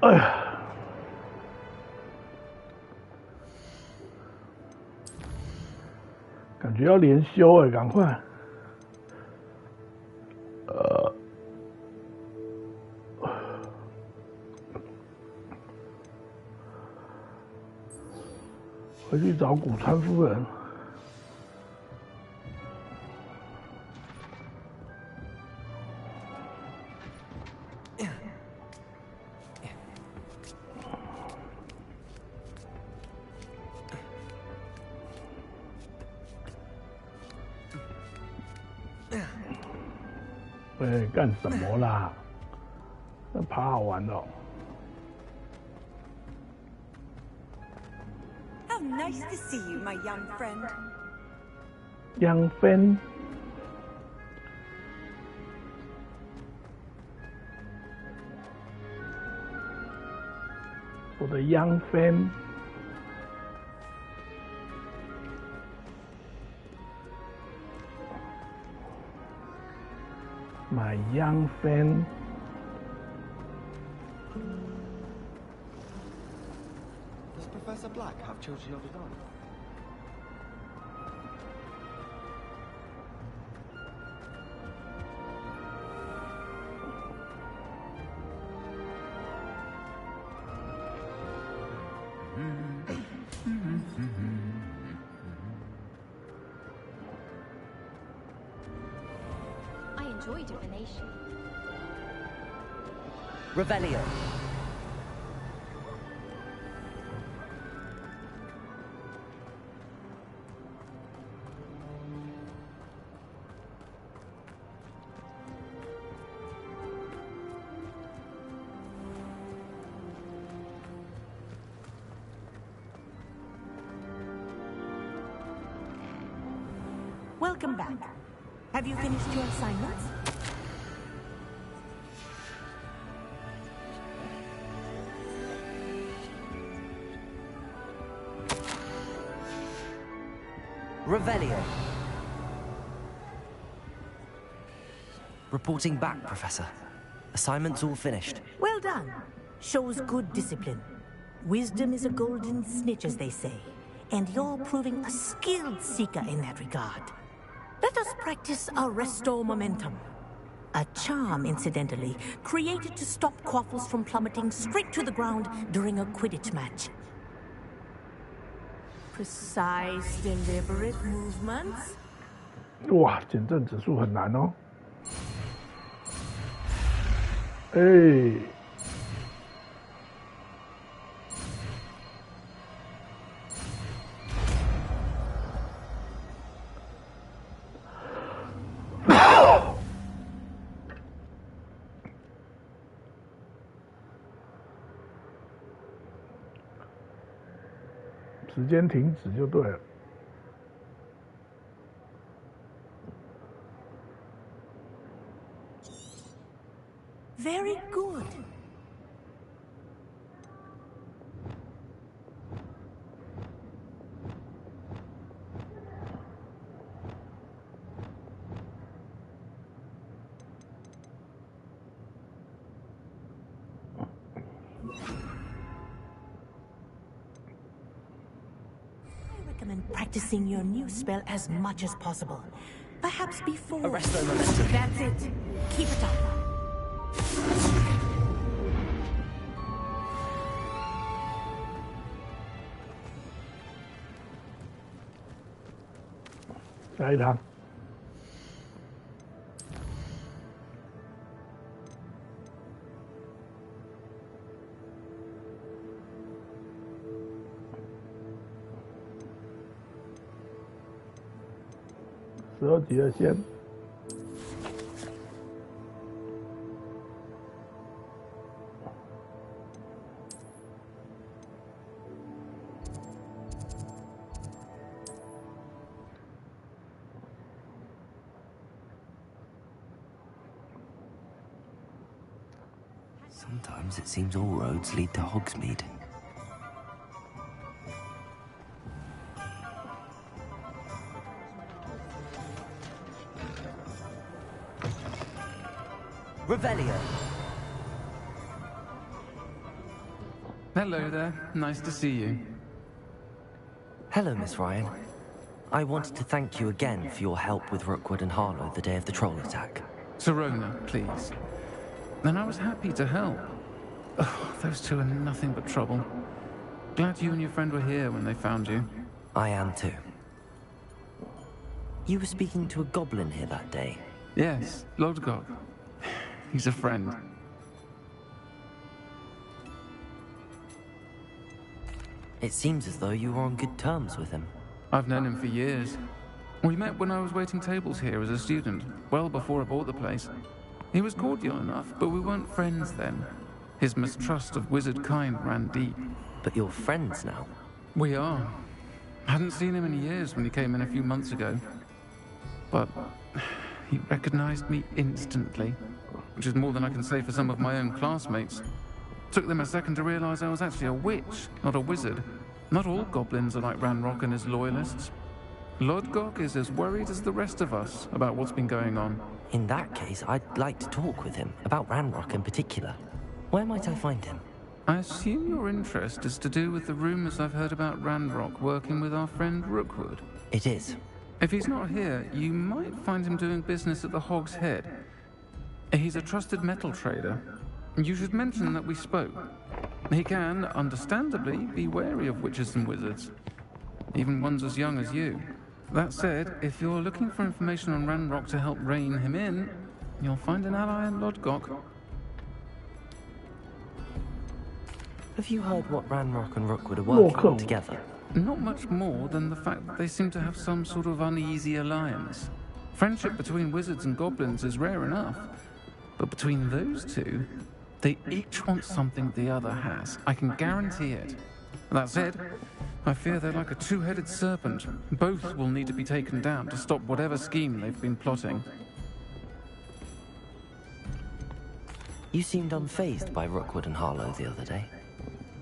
哎呀，感觉要连休哎，赶快！回去找古川夫人。哎，干什么啦？那爬好玩哦。How nice to see you, my young friend. Young friend. 我的 young friend。My young friend. Does Professor Black have children of his own? I enjoy divination. Revelio. Welcome back. Have you finished your assignments? Revelio. Reporting back, Professor. Assignment's all finished. Well done. Shows good discipline. Wisdom is a golden snitch, as they say. And you're proving a skilled seeker in that regard. Let us practice our restore momentum. A charm, incidentally, created to stop quaffles from plummeting straight to the ground during a Quidditch match. Precise, deliberate movements. 哇，减震指数很难哦。哎。时间停止就对了。Very good. Practicing your new spell as much as possible. Perhaps before... Arresto momentum. That's it. Keep it up. 下一堂。12级的线。Sometimes it seems all roads lead to Hogsmeade. Revelio. Hello there. Nice to see you. Hello, Miss Ryan. I wanted to thank you again for your help with Rookwood and Harlow the day of the troll attack. Sirona, please. Then I was happy to help. Oh, those two are nothing but trouble. Glad you and your friend were here when they found you. I am too. You were speaking to a goblin here that day. Yes, Lodgok. He's a friend. It seems as though you were on good terms with him. I've known him for years. We met when I was waiting tables here as a student, well before I bought the place. He was cordial enough, but we weren't friends then. His mistrust of wizard kind ran deep. But you're friends now. We are. Hadn't seen him in years when he came in a few months ago. But he recognized me instantly, which is more than I can say for some of my own classmates. Took them a second to realize I was actually a witch, not a wizard. Not all goblins are like Ranrock and his loyalists. Lodgok is as worried as the rest of us about what's been going on. In that case, I'd like to talk with him, about Ranrock in particular. Where might I find him? I assume your interest is to do with the rumors I've heard about Ranrock working with our friend Rookwood. It is. If he's not here, you might find him doing business at the Hog's Head. He's a trusted metal trader. You should mention that we spoke. He can, understandably, be wary of witches and wizards. Even ones as young as you. That said, if you're looking for information on Ranrock to help rein him in, you'll find an ally in Lodgok. Have you heard what Ranrock and Rookwood are working on together? Not much more than the fact that they seem to have some sort of uneasy alliance. Friendship between wizards and goblins is rare enough. But between those two, they each want something the other has. I can guarantee it. That said, I fear they're like a two-headed serpent. Both will need to be taken down to stop whatever scheme they've been plotting. You seemed unfazed by Rookwood and Harlow the other day.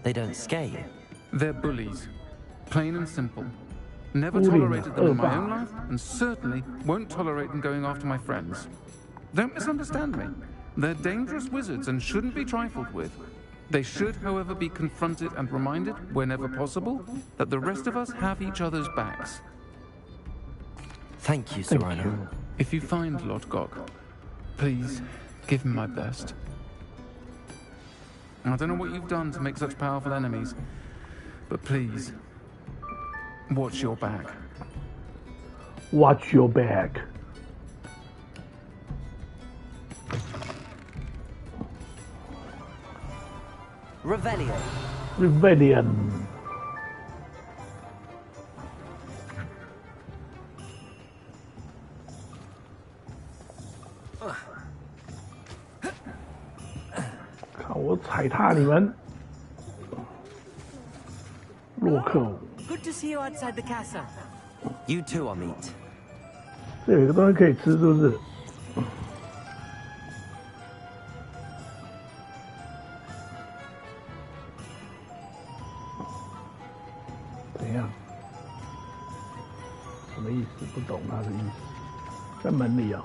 They don't scare you. They're bullies. Plain and simple. Never tolerated them in my own life, and certainly won't tolerate them going after my friends. Don't misunderstand me. They're dangerous wizards and shouldn't be trifled with. They should, however, be confronted and reminded, whenever possible, that the rest of us have each other's backs. Thank you, Sirona. If you find Lodgok, please give him my best. I don't know what you've done to make such powerful enemies, but please, watch your back. Watch your back. Revelio. Rebellion. 看我踩踏你们，洛克。Good to see you outside the castle. You too, Amit. 这有一个东西可以吃，是不是？怎样？什么意思？不懂他的意思。在门里啊。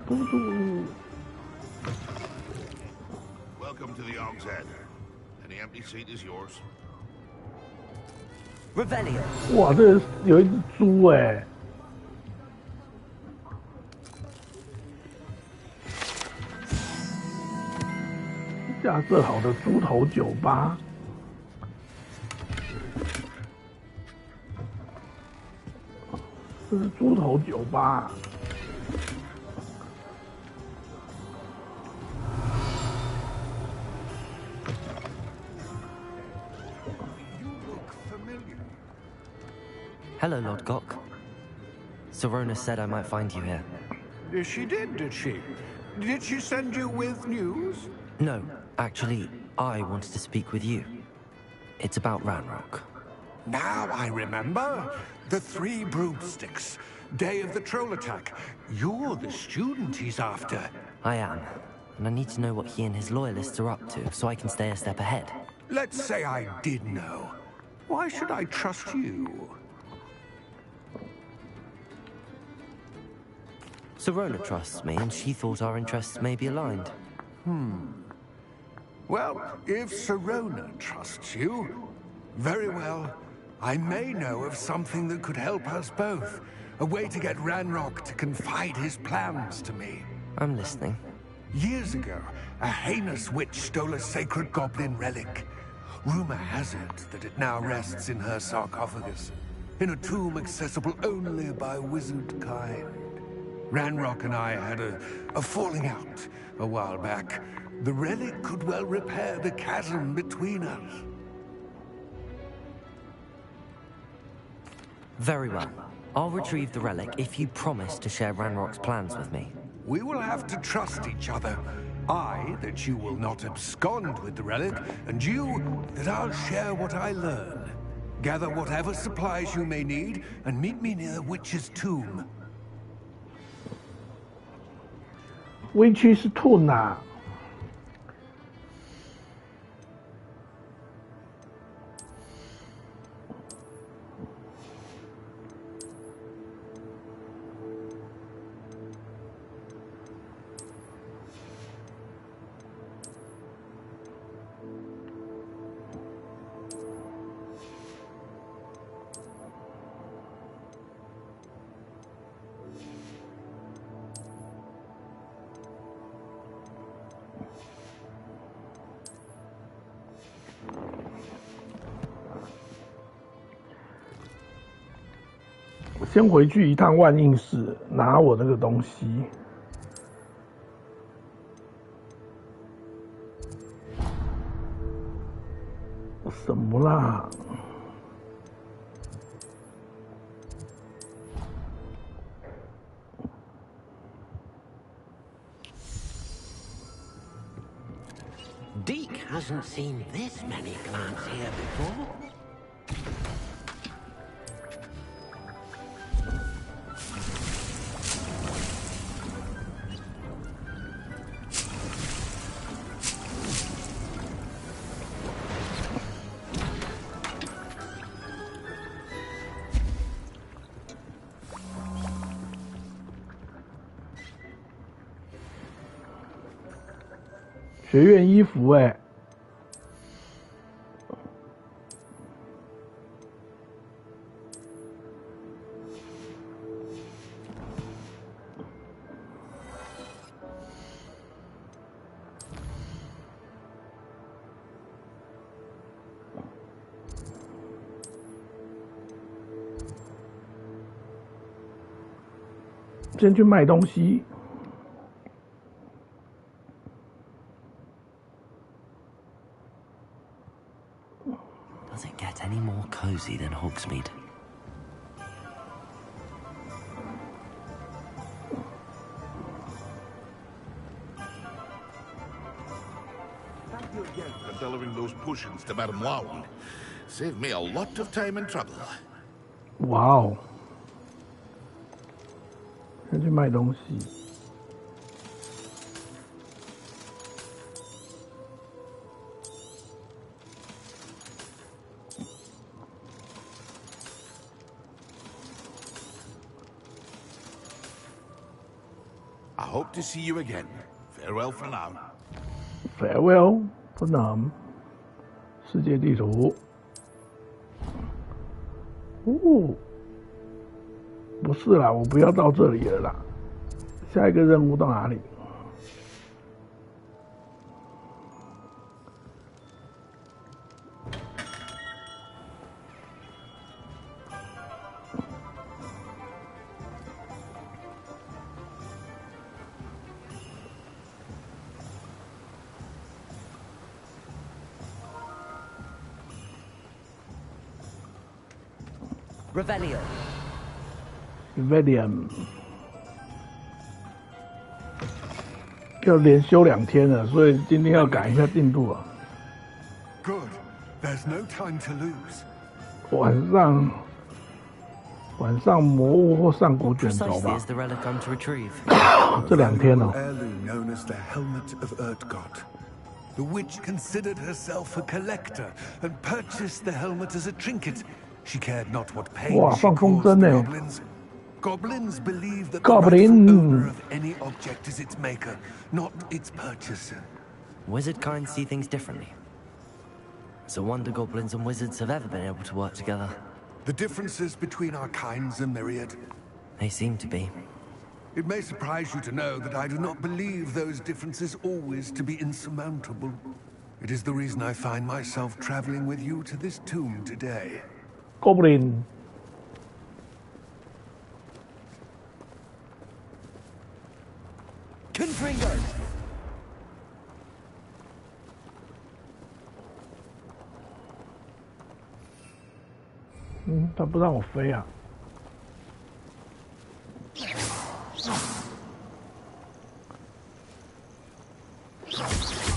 嘟嘟。Welcome to the Hog's Head. Any empty seat is yours. Revelio. 哇，这有一只猪哎！架设好的猪头酒吧。这是猪头酒吧。Hello, Lodgok. Sirona said I might find you here. She did she? Did she send you with news? No, actually, I wanted to speak with you. It's about Ranrock. Now I remember. The 3 broomsticks. Day of the troll attack. You're the student he's after. I am, and I need to know what he and his loyalists are up to so I can stay a step ahead. Let's say I did know. Why should I trust you? Sirona trusts me, and she thought our interests may be aligned. Well, if Sirona trusts you, very well. I may know of something that could help us both. A way to get Ranrock to confide his plans to me. I'm listening. Years ago, a heinous witch stole a sacred goblin relic. Rumor has it that it now rests in her sarcophagus, in a tomb accessible only by wizard kind. Ranrock and I had a falling out a while back. The relic could well repair the chasm between us. Very well. I'll retrieve the relic if you promise to share Ranrock's plans with me. We will have to trust each other. I, that you will not abscond with the relic, and you, that I'll share what I learn. Gather whatever supplies you may need, and meet me near the witch's tomb. Which is tuna. 先回去一趟万应室拿我那个东西。什么啦？Deke hasn't seen this many plants here before.学院衣服哎，先去卖东西。Does it get any more cozy than Hogsmeade? Thank you again for delivering those potions to Madame Loud. Saved me a lot of time and trouble. 哇哦！先去卖东西。I hope to see you again. Farewell for now. Farewell for now. 世界地图。哦，不是啦，我不要到这里了啦。下一个任务到哪里？Revellium 要连休2天了，所以今天要赶一下进度啊。Good. There's no time to lose. 晚上魔物或上古卷轴吧。这2天哦。Heirloom known as the Helmet of Erdgod. The witch considered herself a collector and purchased the helmet as a trinket. She cared not what pain she caused the goblins. Goblins believe that the rightful owner of any object is its maker, not its purchaser. Wizard kind see things differently. It's a wonder goblins and wizards have ever been able to work together. The differences between our kinds are myriad. They seem to be. It may surprise you to know that I do not believe those differences always to be insurmountable. It is the reason I find myself traveling with you to this tomb today. Goblin. Confringo! 他不让我飞啊。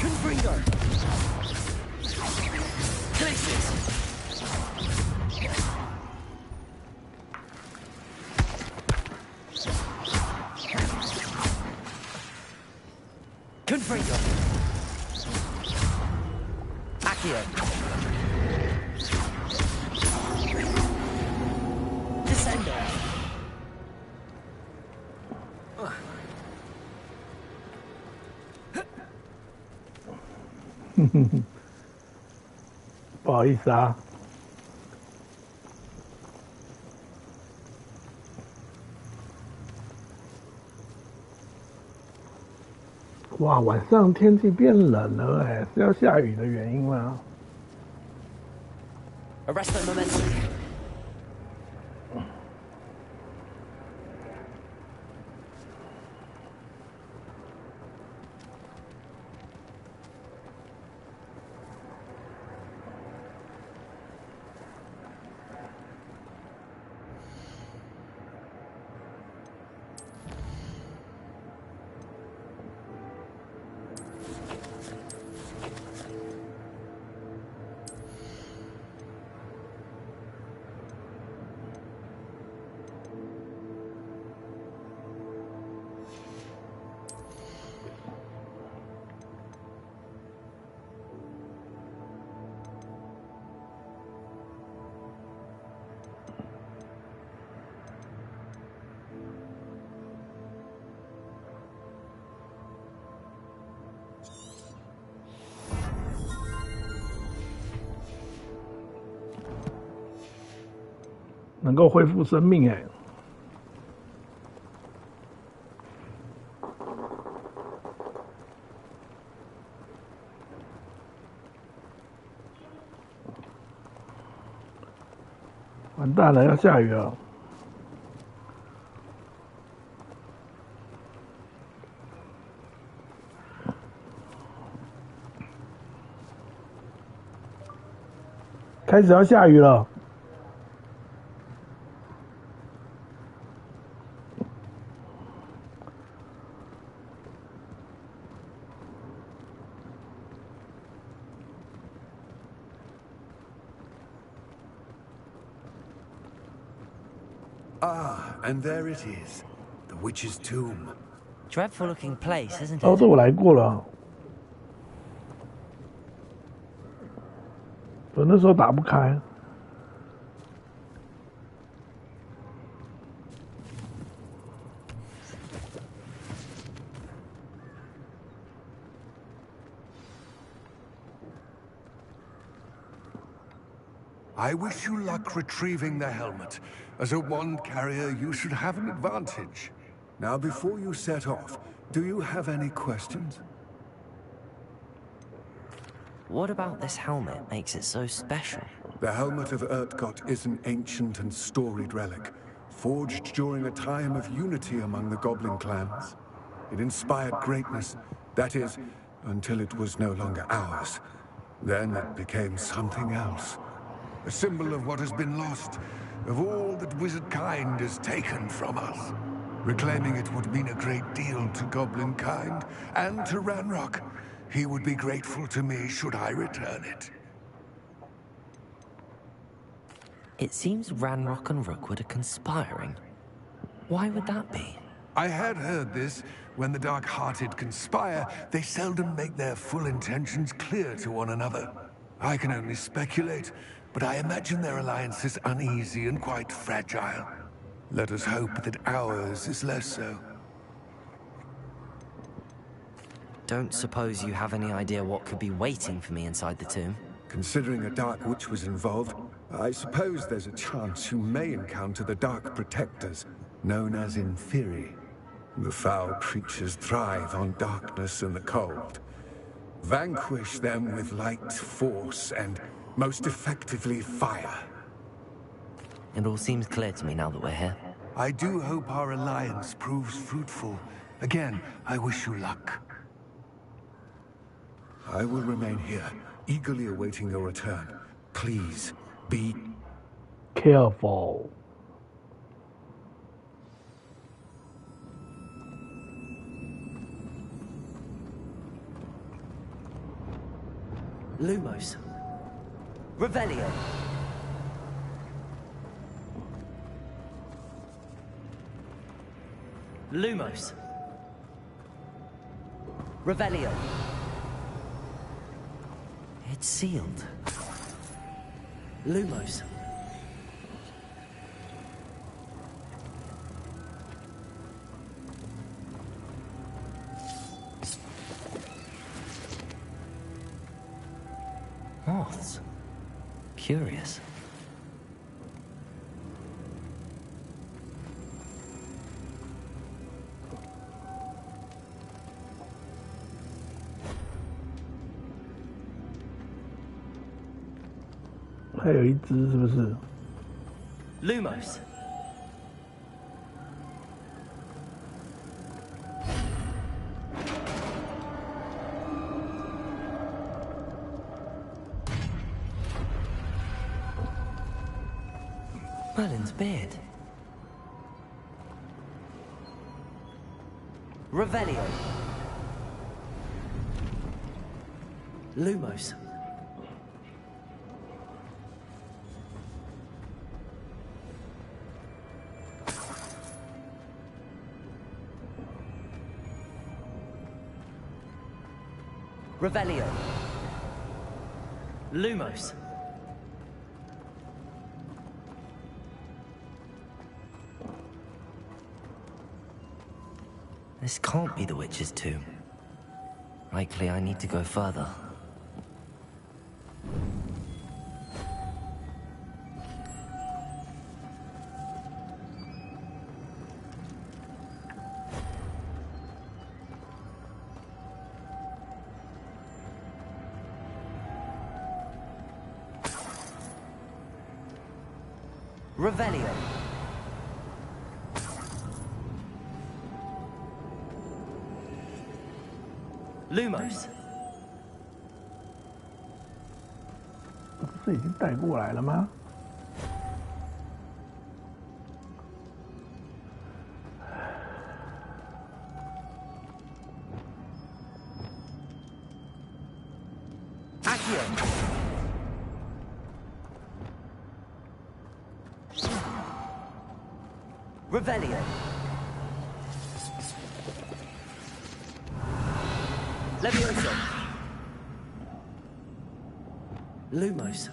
Confringo! Connected! Confringo! Accio! Descender! 不好意思啊。哇，晚上天气变冷了哎，是要下雨的原因吗？ Arrest the momentum.能够恢复生命哎。完蛋了，要下雨了。开始要下雨了。Ah, and there it is, the witch's tomb. Dreadful-looking place, isn't it? 哦，这我来过了。我那时候打不开。I wish you luck retrieving the helmet. As a wand carrier, you should have an advantage. Now, before you set off, do you have any questions? What about this helmet makes it so special? The helmet of Urtkot is an ancient and storied relic, forged during a time of unity among the goblin clans. It inspired greatness, that is, until it was no longer ours. Then it became something else. A symbol of what has been lost, of all that wizard kind is taken from us. Reclaiming it would mean a great deal to goblin kind, and to Ranrock. He would be grateful to me should I return it. It seems Ranrock and Rookwood are conspiring. Why would that be? I had heard this. When the dark-hearted conspire, they seldom make their full intentions clear to one another. I can only speculate, but I imagine their alliance is uneasy and quite fragile. Let us hope that ours is less so. don't suppose you have any idea what could be waiting for me inside the tomb? Considering a Dark Witch was involved, I suppose there's a chance you may encounter the Dark Protectors, known as Inferi. The foul creatures thrive on darkness and the cold. Vanquish them with light, force, and most effectively fire. It all seems clear to me now that we're here. I do hope our alliance proves fruitful. Again, I wish you luck. I will remain here, eagerly awaiting your return. Please, be careful. Lumos. Revelio. Lumos. Revelio. It's sealed. Lumos. Moths. Curious. Lumos. Merlin's beard. Revelio. Lumos. Revelio. Lumos. This can't be the witch's tomb. Likely I need to go further. Revelio. Lumos. 不是已经带过来了吗？ Revelio. Levioso. Lumos.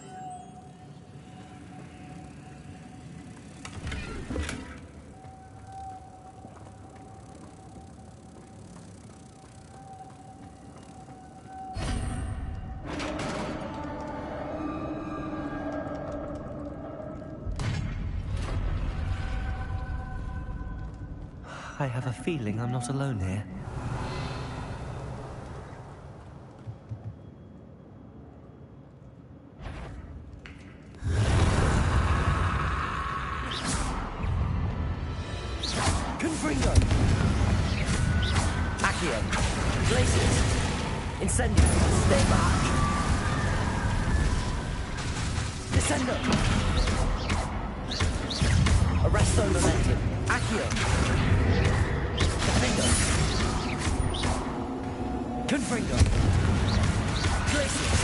I have a feeling I'm not alone here. Confringo! Accio! Glacius! Incendio! Stay back! Descendo! Arresto momentum! Accio! Confringo. Glacius.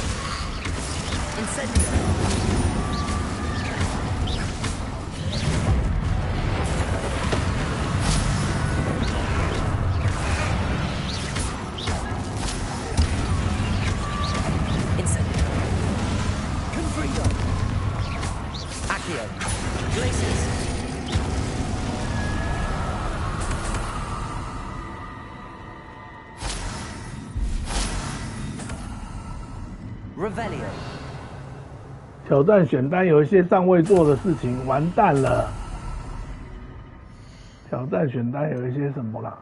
Incendio. Incendio. Confringo. Accio. Glacius. Revelio. 挑战选单有一些尚未做的事情，完蛋了。挑战选单有一些什么啦？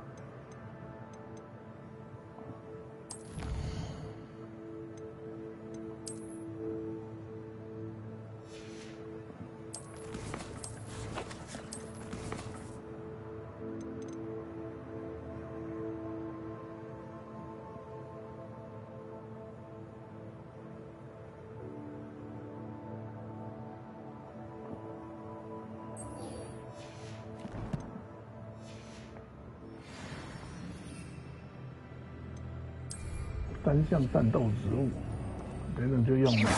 三项战斗植物，等等就用了。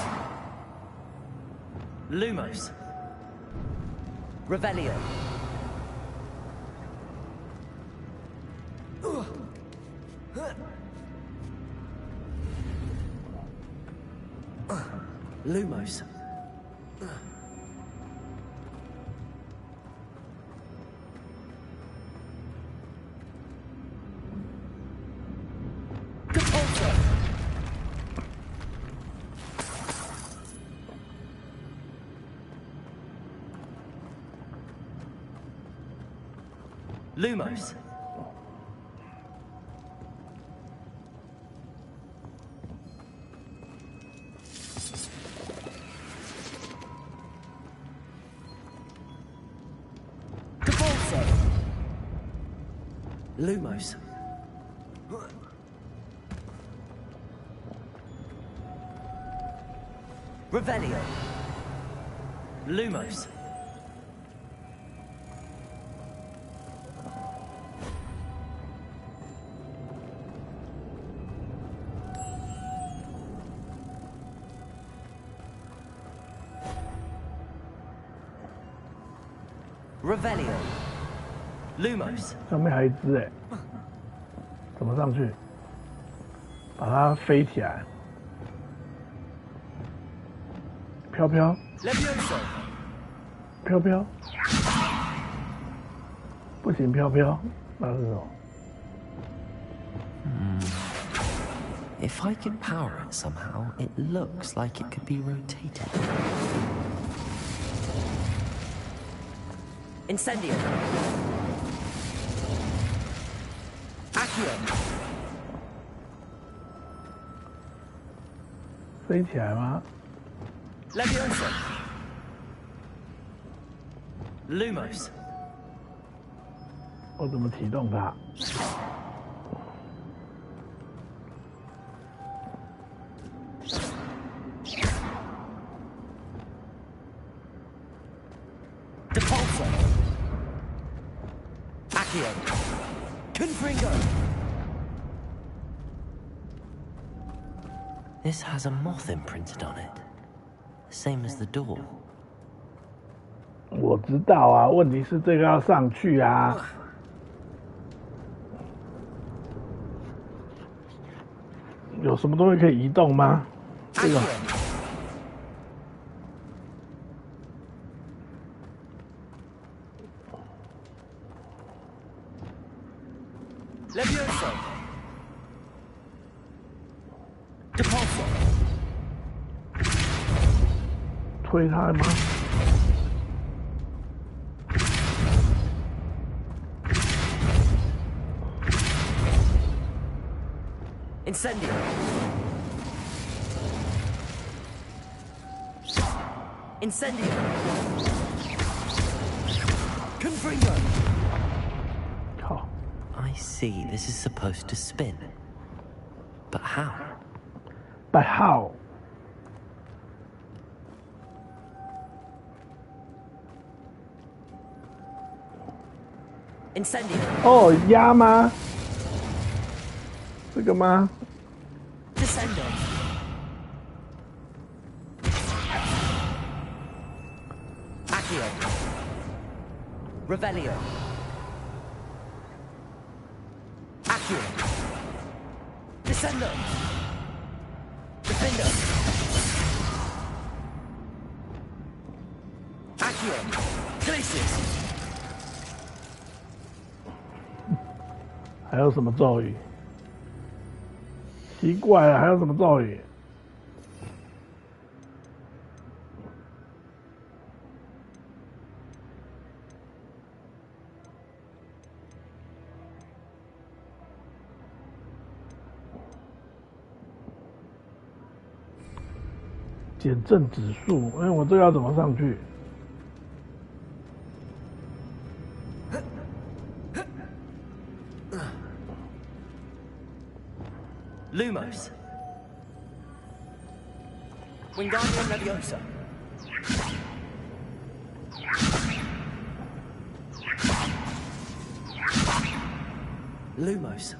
Lumos. Revelio. Lumos. Lumos. Lumos. Revelio. Lumos. Revelio. Lumos. 上面还有一只哎，怎么上去？把它飞起来，飘飘，飘飘，不行，飘飘，那是什么？ If I could power it somehow, it looks like it could be rotated. Incendio. Accio. 飞起来吗？ Leviosa. Lumos. 我怎么启动它？ This has a moth imprinted on it, same as the door. 我知道啊，问题是这个要上去啊。有什么东西可以移动吗？这个。 Leviosa. Depulso. 推它吗？ Incendio. Incendio. Confringo. I see this is supposed to spin. But how? But how? Incendio. 哦，压吗？这个吗？ Descendo. Accio. Revelio. Accio. Descendo. Defender. Accio. Glacius. 还有什么咒语？奇怪了，还有什么咒语？显正指数，我这个要怎么上去？ Lumos. Wingardium Leviosa. Lumos.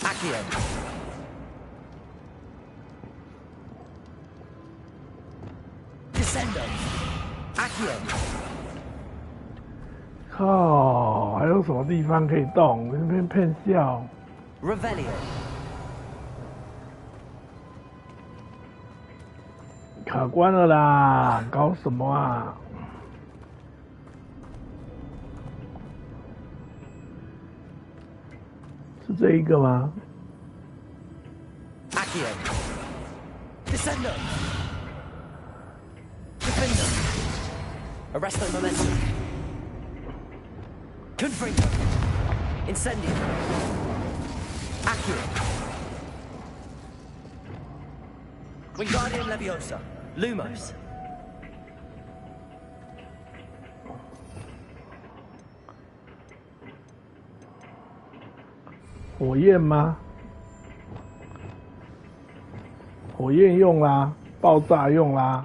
Accio. Descendo. Accio. 靠，还有什么地方可以动？那边骗笑。Revelio. 卡关了啦！搞什么啊？是这一个吗 Accio. Descendo. Defender. Arresto momentum. Confringo. Incendio. Accio. Wingardium Leviosa. Lumos. 火焰吗？火焰用啦，爆炸用啦。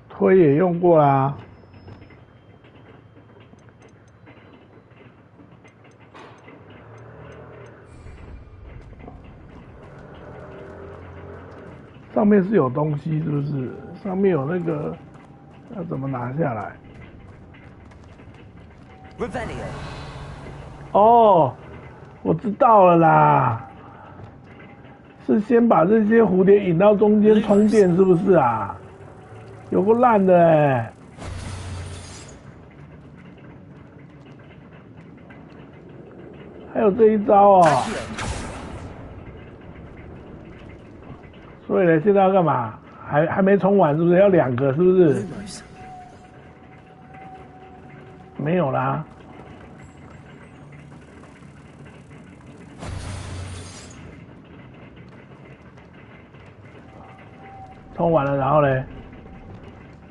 推也用过啦。上面是有东西，是不是？上面有那个，要怎么拿下来？ Revelio. 哦，我知道了啦，是先把这些蝴蝶引到中间充电，是不是啊？有够烂的哎！还有这一招哦。所以呢，现在要干嘛？还没充完，是不是？要2个，是不是？没有啦。充完了，然后呢？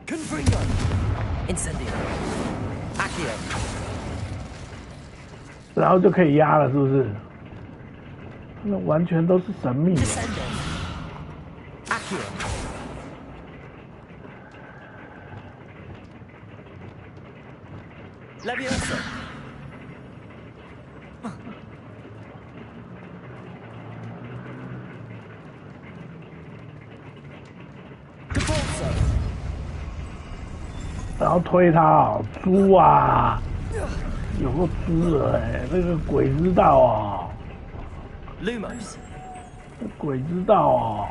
Confringo. Incendio. Accio. 然后就可以压了，是不是？那完全都是神秘的。Descendo. Accio. Leviosa. Capozzo. 然后推他哦，猪啊，有个猪了哎，那个鬼知道哦， Lumos. 鬼知道哦。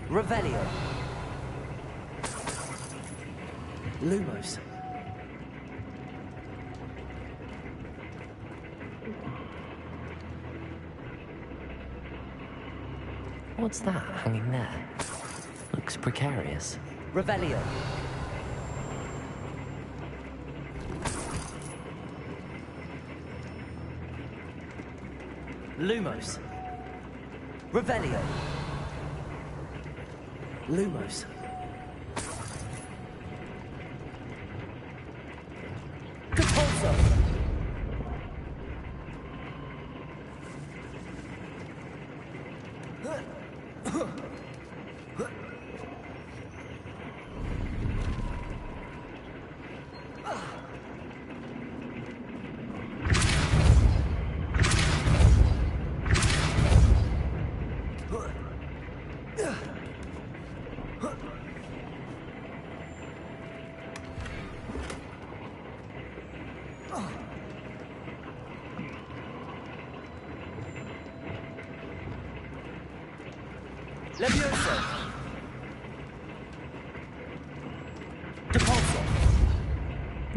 Revelio. Lumos. What's that hanging there? Looks precarious. Revelio. Lumos. Revelio. Lumos. Capozzo. Levioso. Depulso.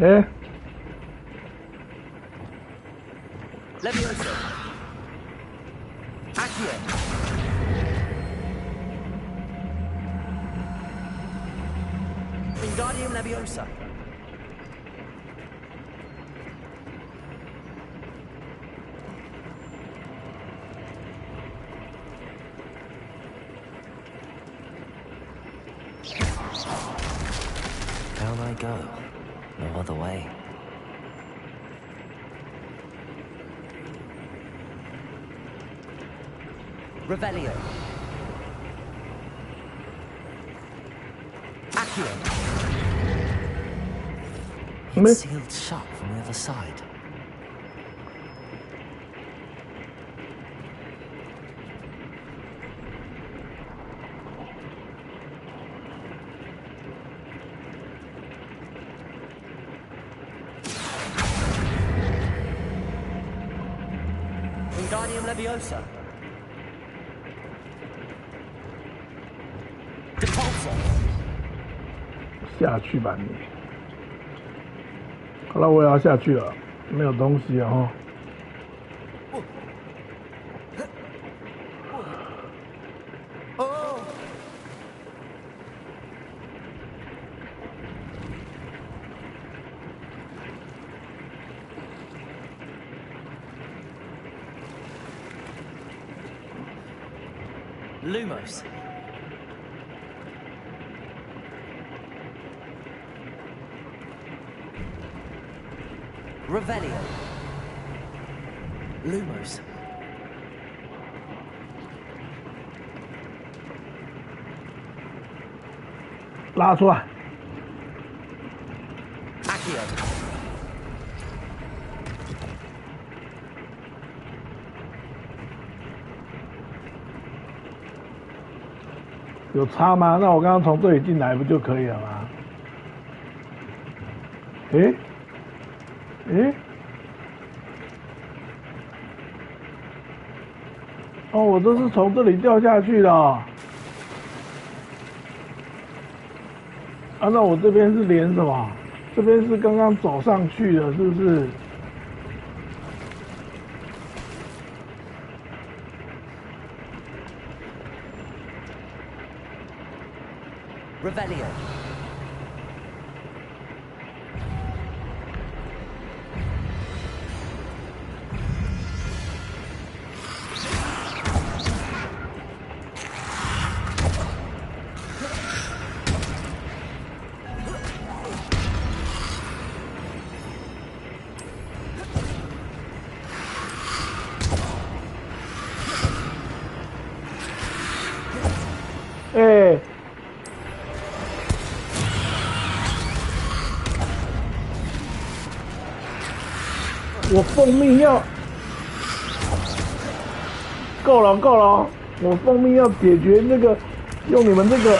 哎， Levioso. Accio. Wingardium Leviosa. Down I go. No other way. Revelio. Accio. It's sealed shut from the other side. Wingardium Leviosa. Depulso. 下去吧你。好了，我也要下去了，没有东西哦。Lumos. Revelio. Lumos. 拉出来。 Accio. 有差吗？那我刚刚从这里进来不就可以了吗？诶？诶？哦，我这是从这里掉下去的哦。啊，那我这边是连什么？这边是刚刚走上去的，是不是？ Revelio. Eh. 我奉命要够了，够了！我奉命要解决那个，用你们这个，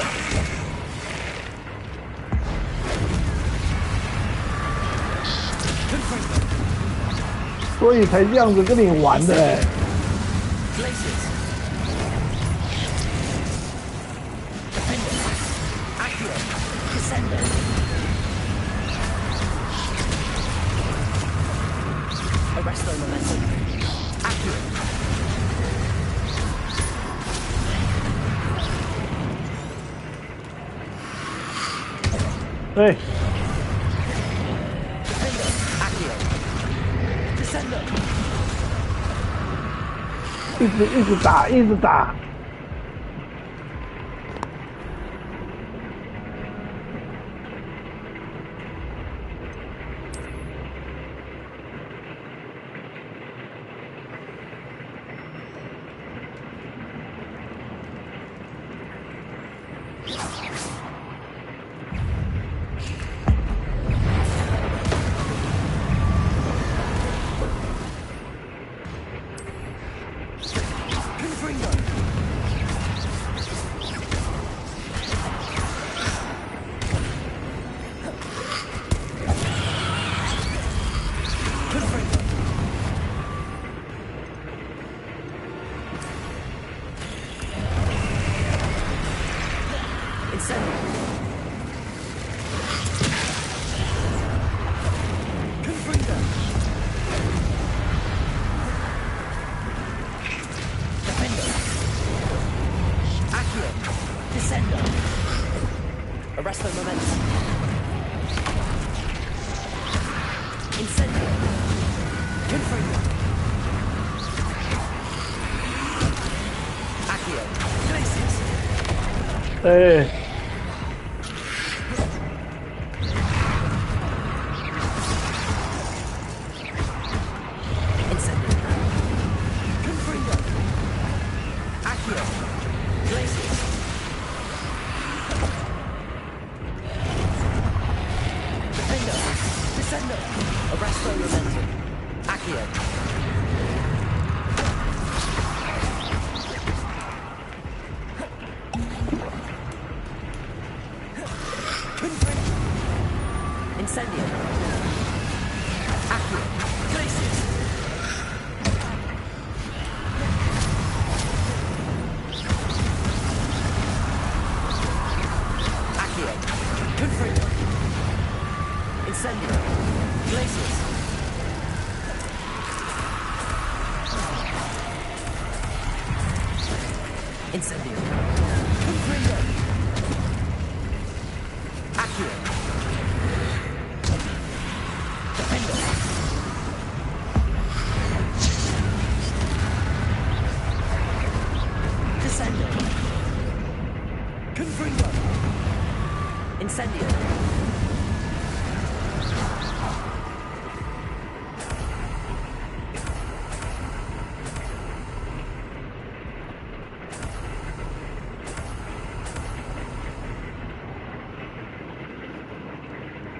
所以才这样子跟你玩的哎。对，一直打，一直打。哎。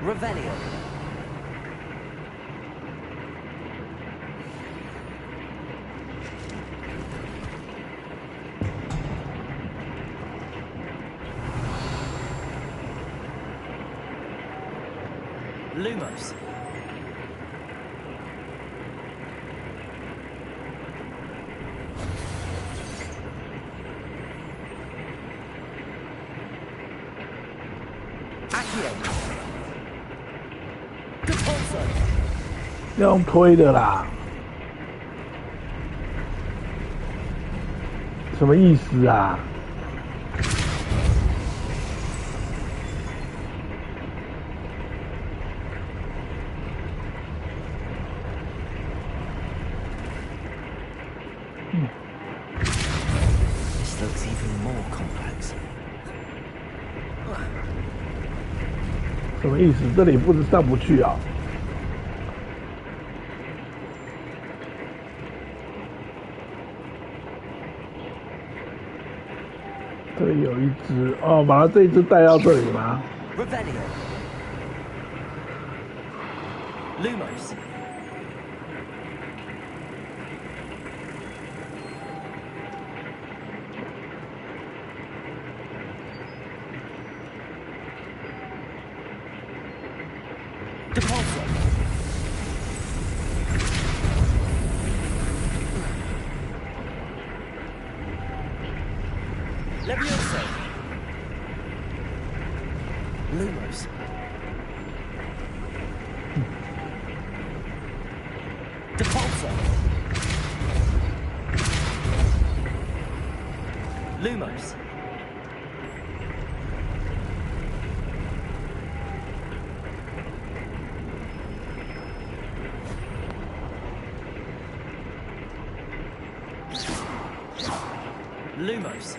Revelio. Lumos. Accio. 要用推的啦，什么意思啊？This looks even more complex. 什么意思？这里不是上不去啊？这里有一只哦，把它这一只带到这里吗 Revelio. Lumos. Depulso. Levioso. Lumos. Depulso. Lumos. Lumos.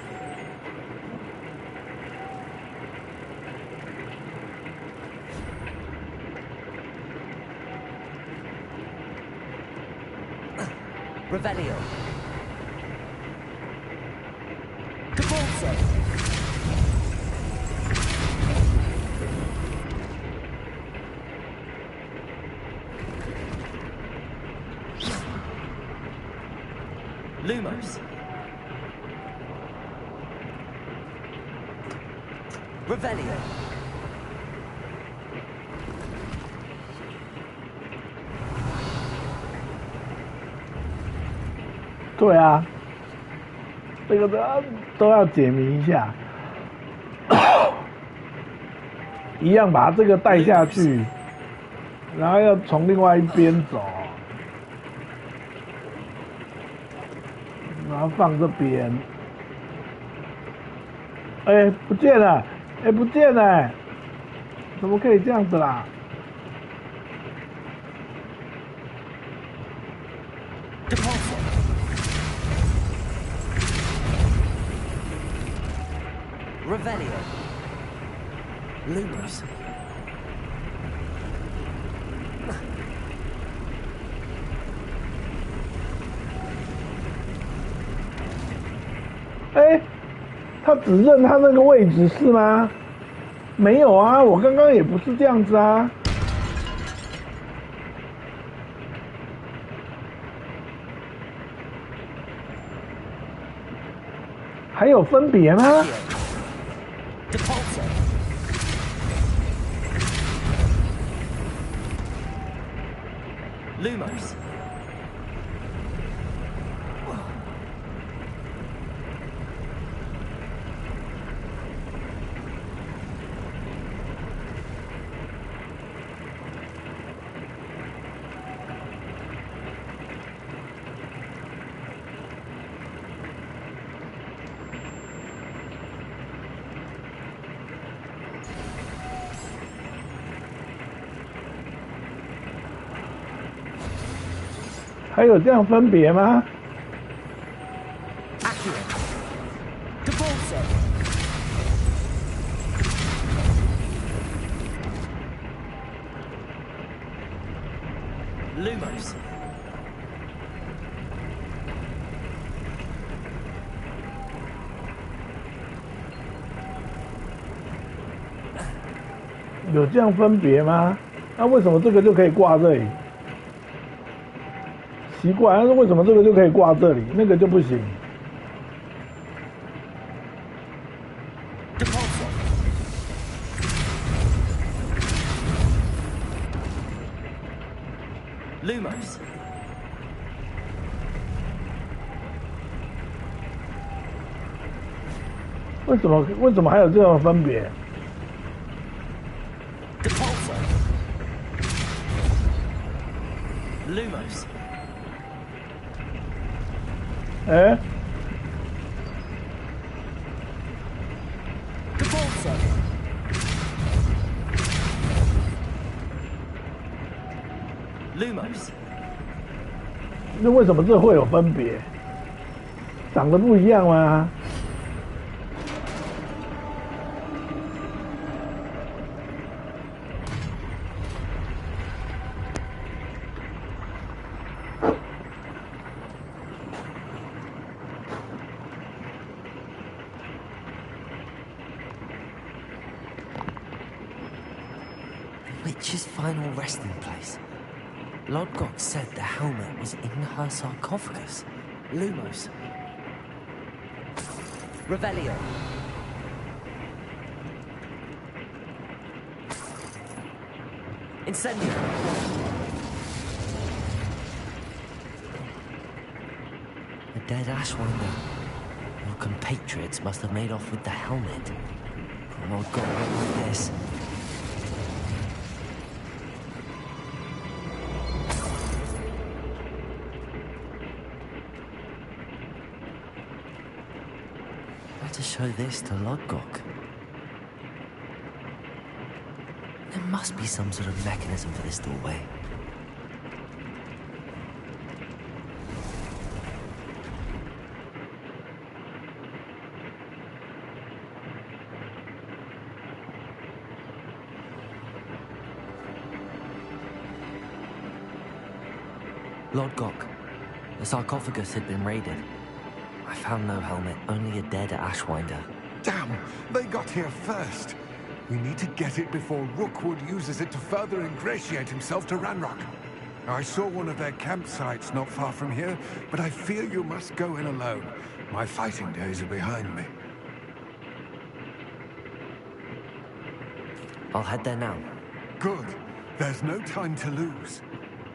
Revelio. Depulso. Lumos. Revelio. 对啊，这个都要解谜一下，一样把这个带下去，然后要从另外一边走，然后放这边。哎，不见了！哎，不见了！怎么可以这样子啦？ Revelio. Revelio. Lumos. 哎，他只认他那个位置是吗？没有啊，我刚刚也不是这样子啊。还有分别吗？ Lumos. 还有这样分别吗？ Lumos. 有这样分别吗？那为什么这个就可以挂这里？奇怪，但是为什么这个就可以挂这里，那个就不行？ Lumos. 为什么还有这种分别？ Lumos. 哎， Lumos. 那为什么这会有分别？长得不一样吗？ Witch's final resting place. Lodgok said the helmet was in her sarcophagus. Lumos. Revelio. Incendio. The dead Ashwinder. Your compatriots must have made off with the helmet. Oh God, like this. To show this to Lodgok. There must be some sort of mechanism for this doorway. Lodgok, the sarcophagus had been raided. I found no helmet, only a dead Ashwinder. Damn! They got here first. We need to get it before Rookwood uses it to further ingratiate himself to Ranrock. I saw one of their campsites not far from here, but I fear you must go in alone. My fighting days are behind me. I'll head there now. Good. There's no time to lose.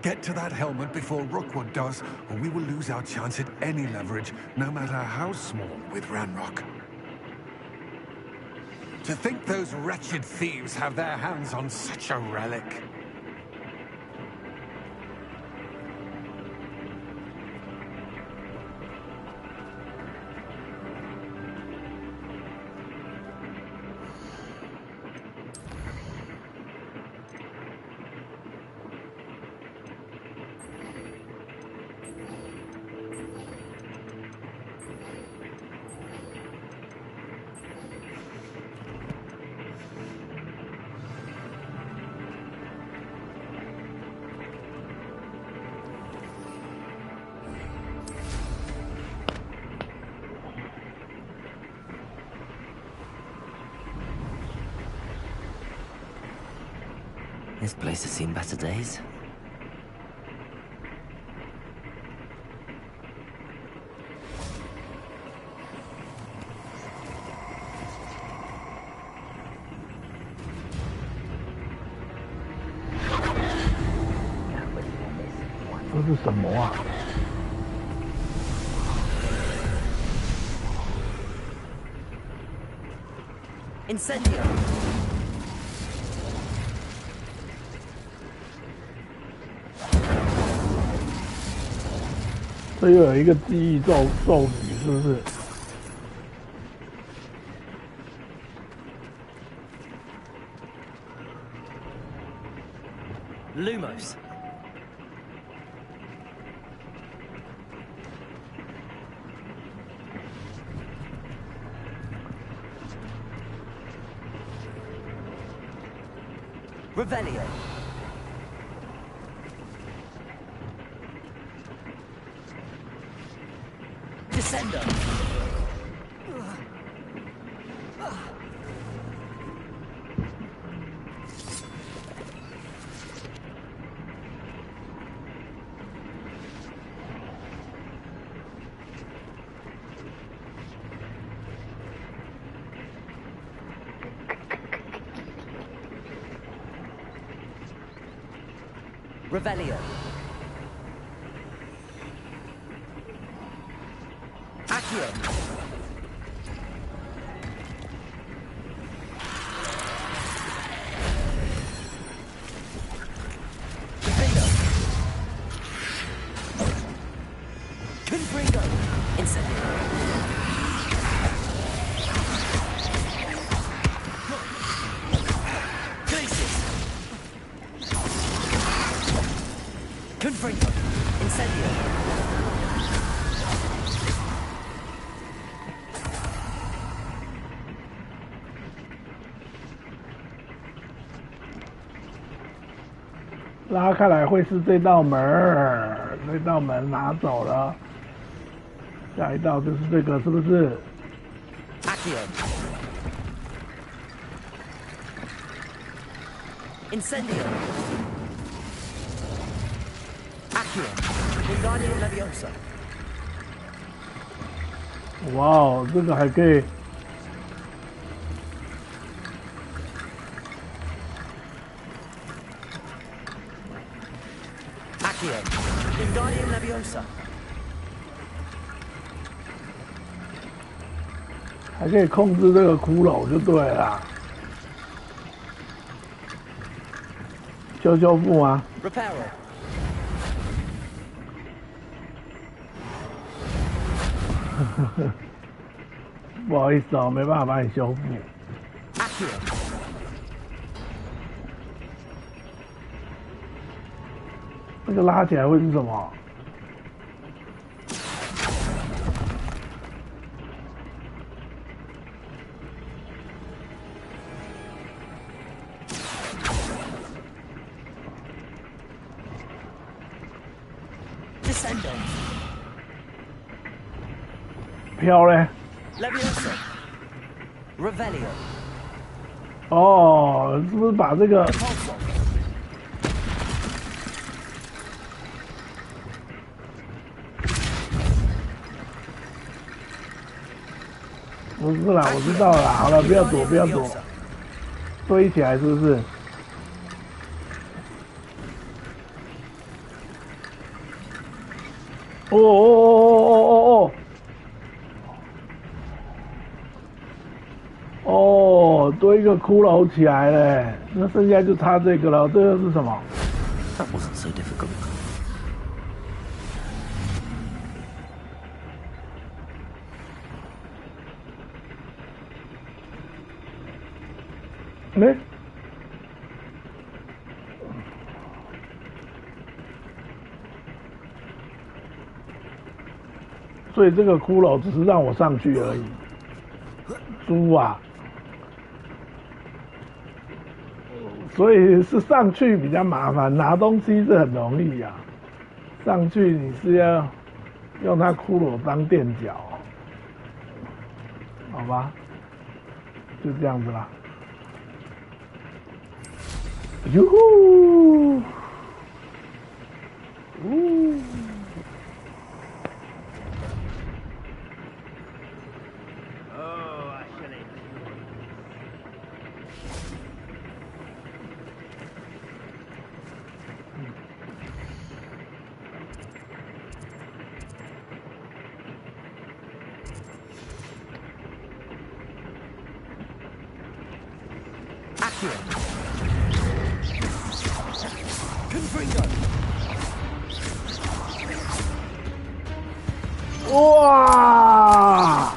Get to that helmet before Rookwood does, or we will lose our chance at any leverage, no matter how small, with Ranrock. To think those wretched thieves have their hands on such a relic. This place has seen better days. 这是什么啊？Incendio. 这又有一个记忆咒语，是不是？ Lumos. Revelio. Descendo. Revelio. Accio. Defendo. Confringo. Incendio. Glacius. Confringo. Incendio. 拉开来会是这道门儿，这道门拿走了，下一道就是这个，是不是？ Accio. Incendio. Accio. Wingardium Leviosa. 哇哦，这个还可以。 Accio. Wingardium Leviosa. 还可以控制这个骷髅就对了。修复吗？ Reparo. 不好意思哦，没办法帮你修复。 Accio. 这个拉起来会是什么？ Descendo. 飘嘞？ Leviosa. Revelio. 哦，是不是把这个？ Repulso. 不是啦，我知道了。好了，不要躲，不要躲，堆起来是不是？哦哦哦哦哦哦！哦，堆一个骷髅起来了，那剩下就差这个了。这个是什么？ That wasn't so difficult. 没。所以这个骷髅只是让我上去而已。猪啊！所以是上去比较麻烦，拿东西是很容易呀、上去你是要用它骷髅当垫脚，好吧？就这样子啦。哟呼！哇！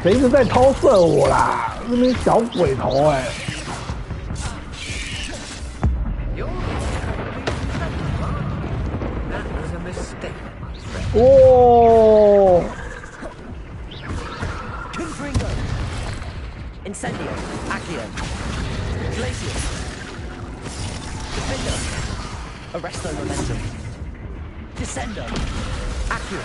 谁一直在偷射我啦？那边小鬼头哎！哦！ Incendio, Accio, Glacius, Defender, Arresto Momentum, Descender, Accio,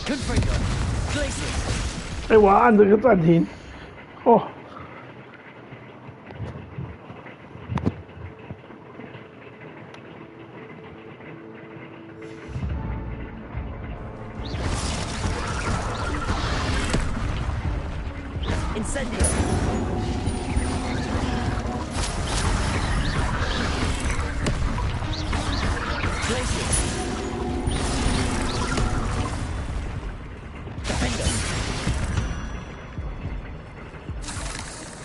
Confringo, Glacius。哎，我要按这个暂停。哦。 Incendio. Glacius. Defender.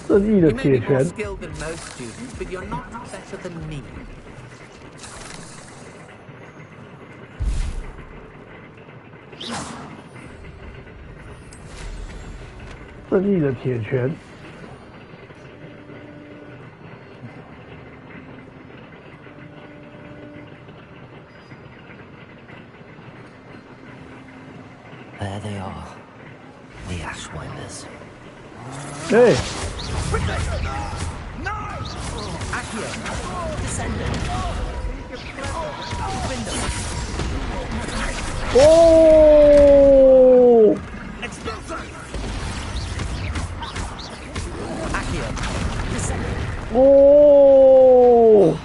正义的铁拳。 skilled than most students, but you're not better than me. 正义的铁拳。 There they are, the Ashwinders. Hey! Accio, Descender, Window. Oh! Accio, Descender. Oh!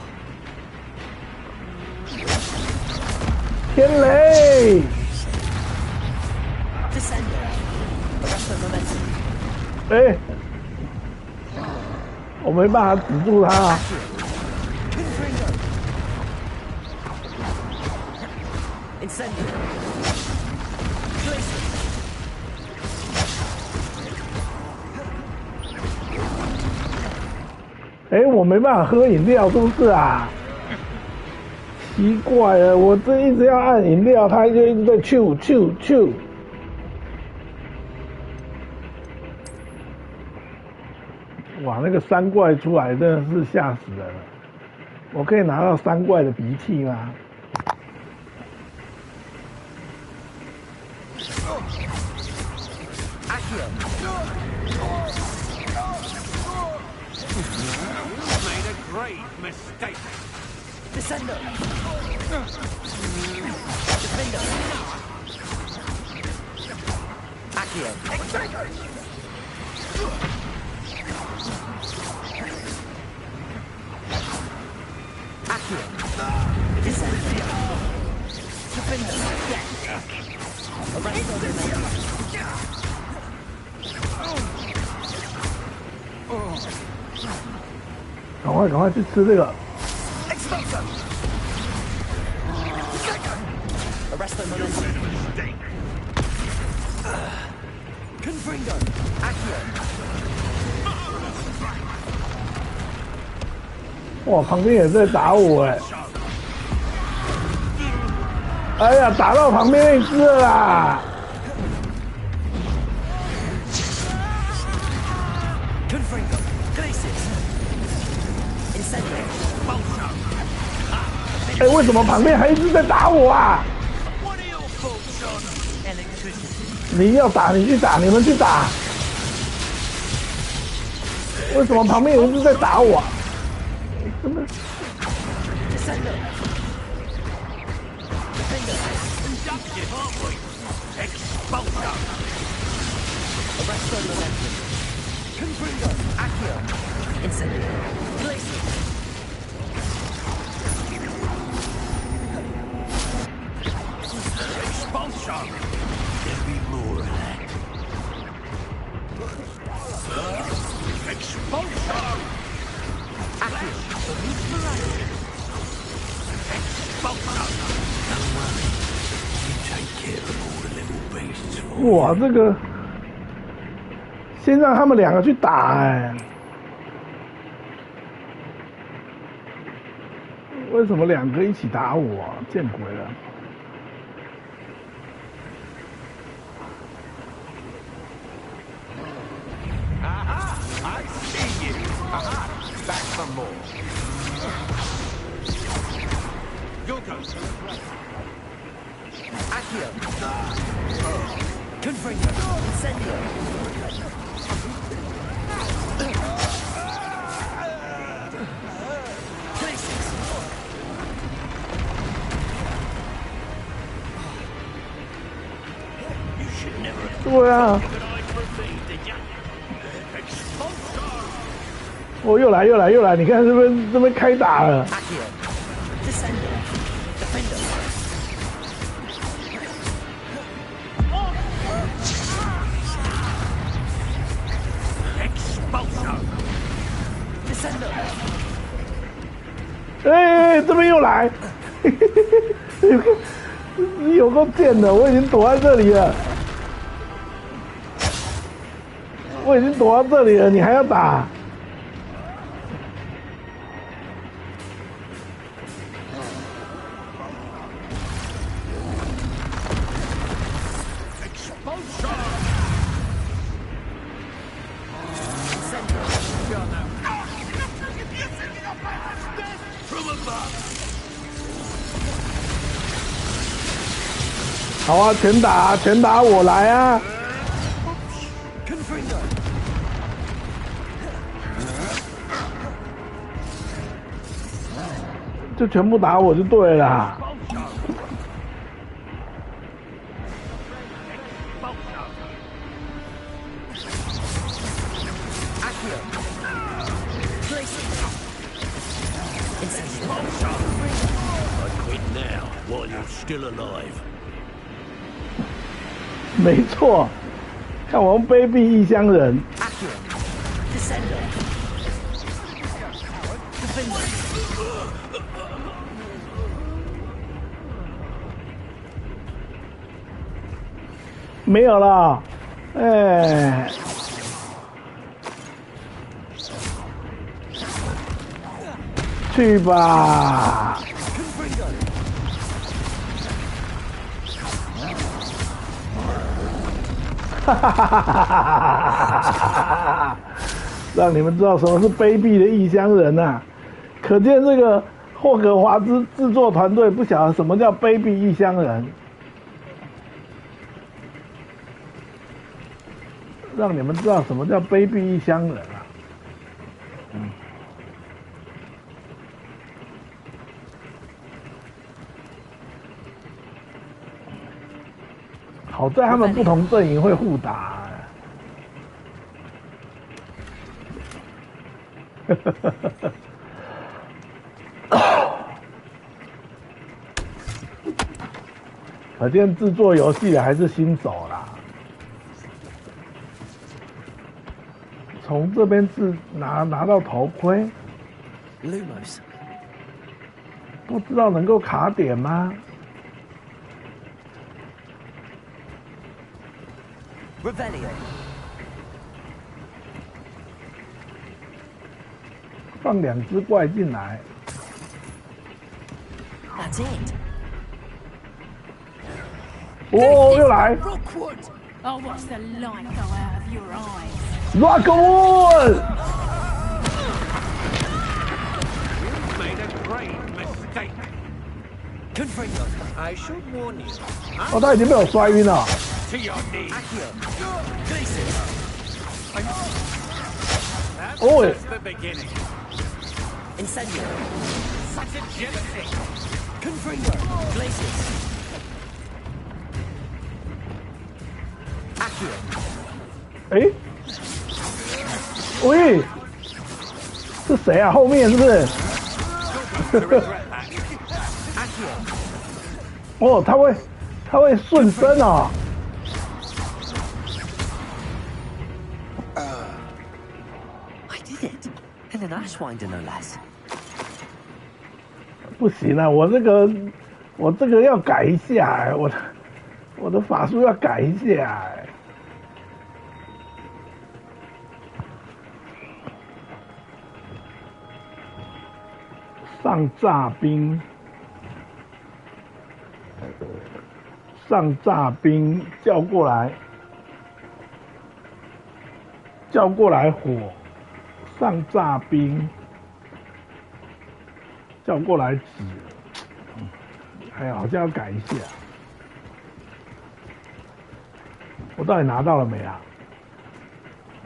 天雷！ Descender, Arresto Momentum. 哎，我没办法止住他。 Incendio. 哎，我没办法喝饮料，是不是啊？奇怪了，我这一直要按饮料，它就一直在啾啾啾。哇，那个三怪出来真的是吓死人了！我可以拿到三怪的鼻涕吗？ Accio. You've made a grave mistake. Descender. Defender. Accio. Accio. Descender. Defender. Arresto Momentum. 赶快，赶快去吃这个！ Arresto Momentum. Confringo. Accio. 哇，旁边也在打我哎！哎呀，打到旁边那只了啦！ Confringo. Glacius. Incendio. 哎，为什么旁边还一直在打我啊？ What are your thoughts on electricity? 你要打你去打，你们去打。为什么旁边有人一直在打我？真的。哇，这个先让他们两个去打哎，为什么两个一起打我？见鬼了！ Back some more. Go, go. Accio. Confringo. Incendio. Places. 对啊。哦，又来！你看这边开打了。哎，这边又来！你有够贱的，我已经躲在这里了。我已经躲到这里了，你还要打？ 好啊，全打我来啊！就全部打我就对了。没错，看我们卑鄙异乡人。没有了，哎，去吧。 哈哈哈哈哈！让你们知道什么是卑鄙的异乡人啊！可见这个霍格华兹制作团队不晓得什么叫卑鄙异乡人，让你们知道什么叫卑鄙异乡人啊！好在他们不同阵营会互打。可见制作游戏的还是新手啦。从这边拿到头盔，不知道能够卡点吗？ 放2只怪进来。哦，又来 ！Rockwood！ 哦，他已经被我摔晕了。to your knees. Oh, That's the beginning. Incendio. Such agility. Confringo. Glacius. Accio. 哎，喂，是谁啊？后面是不是？哦，他会顺身哦。I did it. And an Ashwinder no less. 不行啊，我这个要改一下哎，我的法术要改一下哎。上炸兵，叫过来火，上炸兵，叫过来纸，哎呀，好像要改一下。我到底拿到了没啊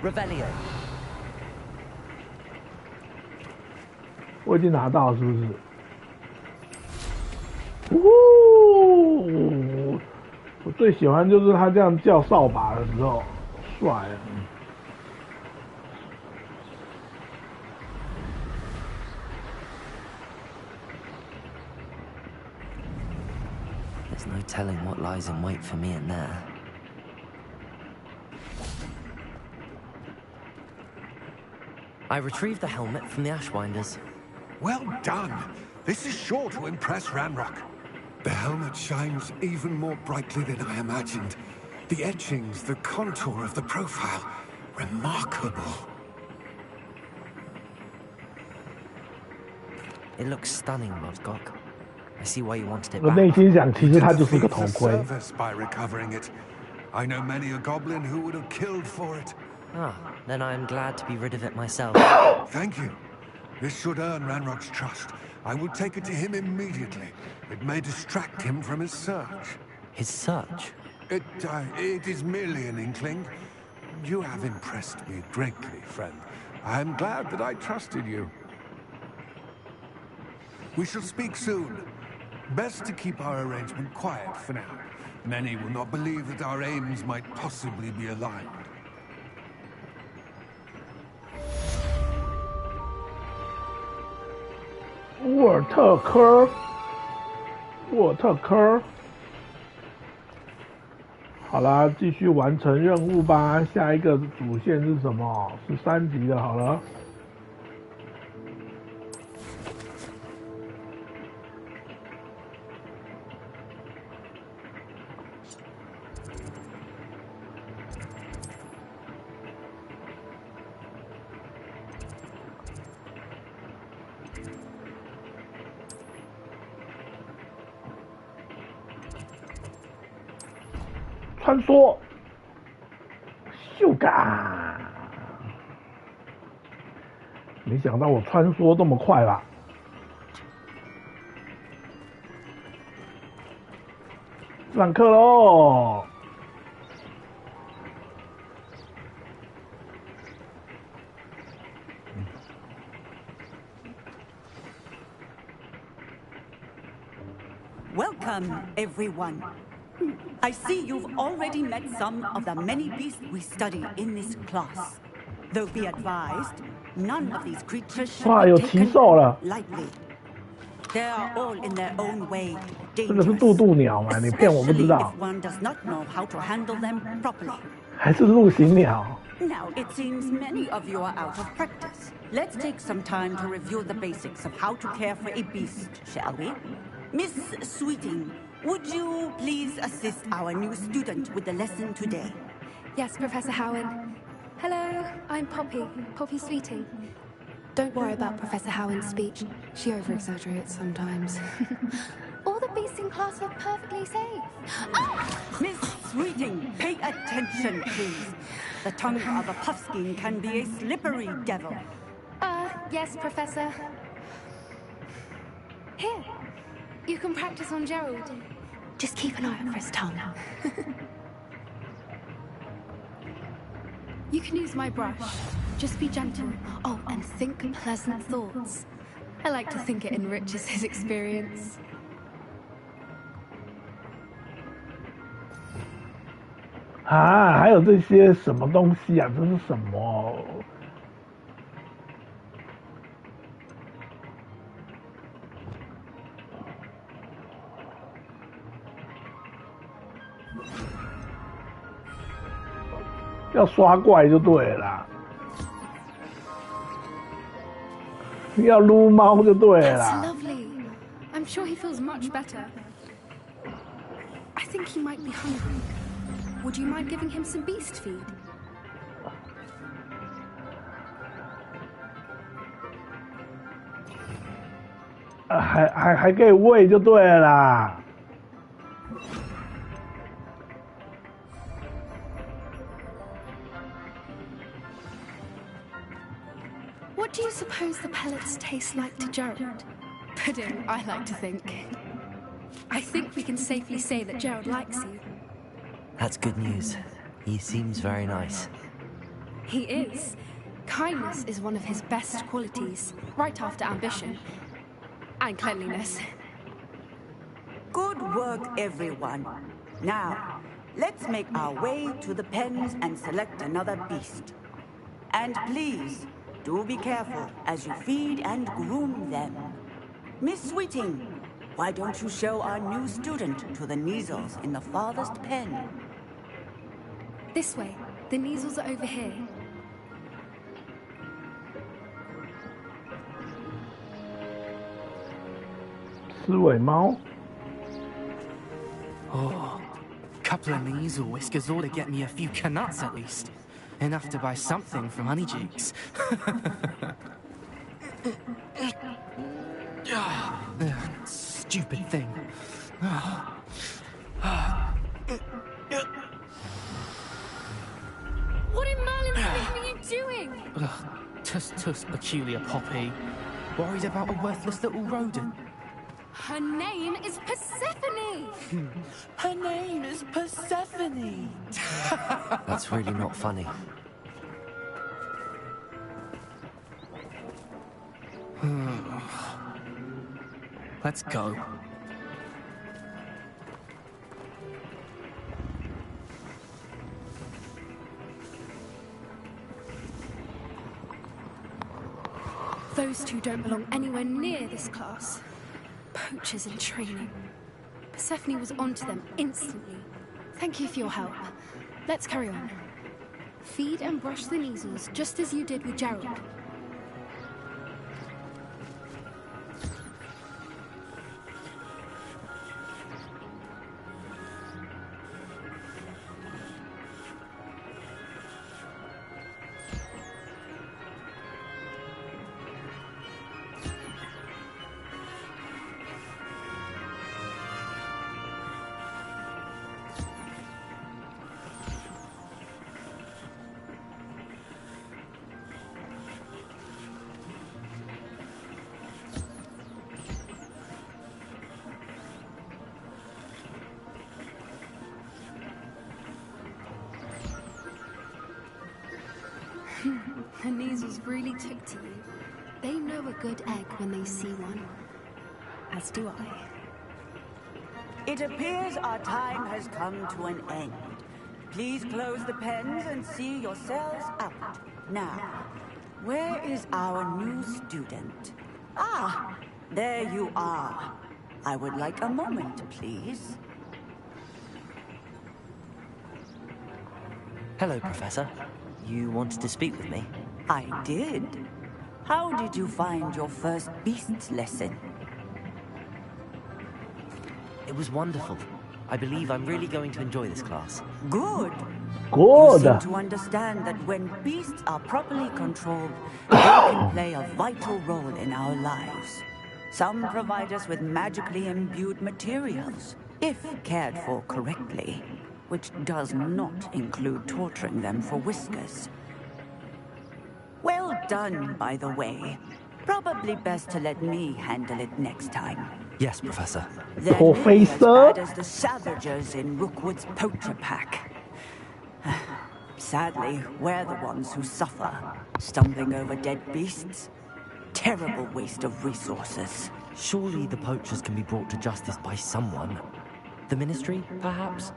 Revelio. 我已经拿到了，是不是？呜！我最喜欢就是他这样叫扫把的时候，帅啊！ There's no telling what lies in wait for me in there. I retrieved the helmet from the Ashwinders. Well done. This is sure to impress Ranrock. The helmet shines even more brightly than I imagined. The etchings, the contour of the profile, remarkable. It looks stunning, Lodgok. I see why you wanted it 我 back. 内心想，其实它就是个头盔。 Service by recovering it. I know many a goblin who would have killed for it. Ah, then I am glad to be rid of it myself. Thank you. This should earn Ranrock's trust. I will take it to him immediately. It may distract him from his search. His search? It is merely an inkling. You have impressed me greatly, friend. I am glad that I trusted you. We shall speak soon. Best to keep our arrangement quiet for now. Many will not believe that our aims might possibly be aligned. 沃尔特科，好啦，继续完成任务吧。下一个主线是什么？是3级的，好了。穿梭，秀嘎！没想到我穿梭这么快吧？上课喽！Welcome, everyone. I see you've already met some of the many beasts we study in this class. Though be advised, none of these creatures should be taken lightly. They are all in their own way 这个是 dangerous, 渡渡鸟嘛？你骗我不知 especially 道 if，one does not know how to handle them properly. 还是陆行鸟？ Now, it seems many of you are out of practice. Let's take some time to review the basics of how to care for a beast, shall we? Miss Sweeting, would you please assist our new student with the lesson today? Yes, Professor Howard. Hello, I'm Poppy Sweeting. Don't worry about Professor Howard's speech. She over-exaggerates sometimes. All the beasts in class are perfectly safe. Ah! Miss Sweeting, pay attention, please. The tongue of a puffskein can be a slippery devil. Yes, Professor. Here, you can practice on Gerald. Just keep an eye out for his tongue. You can use my brush. Just be gentle. Oh, and think pleasant thoughts. I like to think it enriches his experience. 啊，还有这些什么东西啊？这是什么？要刷怪就对了啦，要撸猫就对了啦。That's lovely. I'm sure he feels much better. I think he might be hungry. Would you mind giving him some beast feed? 还可以喂就对了啦。What do you suppose the pellets taste like to Gerald? Pudding, I like to think. I think we can safely say that Gerald likes you. That's good news. He seems very nice. He is. Kindness is one of his best qualities, right after ambition. And cleanliness. Good work, everyone. Now, let's make our way to the pens and select another beast. And please, do be careful as you feed and groom them. Miss Sweeting, why don't you show our new student to the Kneazles in the farthest pen? This way. The Kneazles are over here. Oh, couple of Kneazle whiskers ought to get me a few canuts at least. Enough to buy something from Honeycheeks. Stupid thing. What in Merlin's name are you doing? Tuss, peculiar poppy. Worried about a worthless little rodent. Her name is Persephone! Her name is Persephone! That's really not funny. Let's go. Those two don't belong anywhere near this class. Poachers in training. Persephone was onto them instantly. Thank you for your help. Let's carry on. Feed and brush the Kneazles just as you did with Gerald. The Kneazles really took to you. They know a good egg when they see one. As do I. It appears our time has come to an end. Please close the pens and see yourselves out. Now, where is our new student? Ah, there you are. I would like a moment, please. Hello, Professor. You wanted to speak with me? I did. How did you find your first beasts lesson? It was wonderful. I believe I'm really going to enjoy this class. Good. Good. You seem to understand that when beasts are properly controlled, they can play a vital role in our lives. Some provide us with magically imbued materials, if cared for correctly, which does not include torturing them for whiskers. Well done, by the way. Probably best to let me handle it next time. Yes, Professor. They're nearly as bad as the Savagers in Rookwood's poacher pack. Sadly, we're the ones who suffer, stumbling over dead beasts. Terrible waste of resources. Surely the poachers can be brought to justice by someone. The Ministry, perhaps?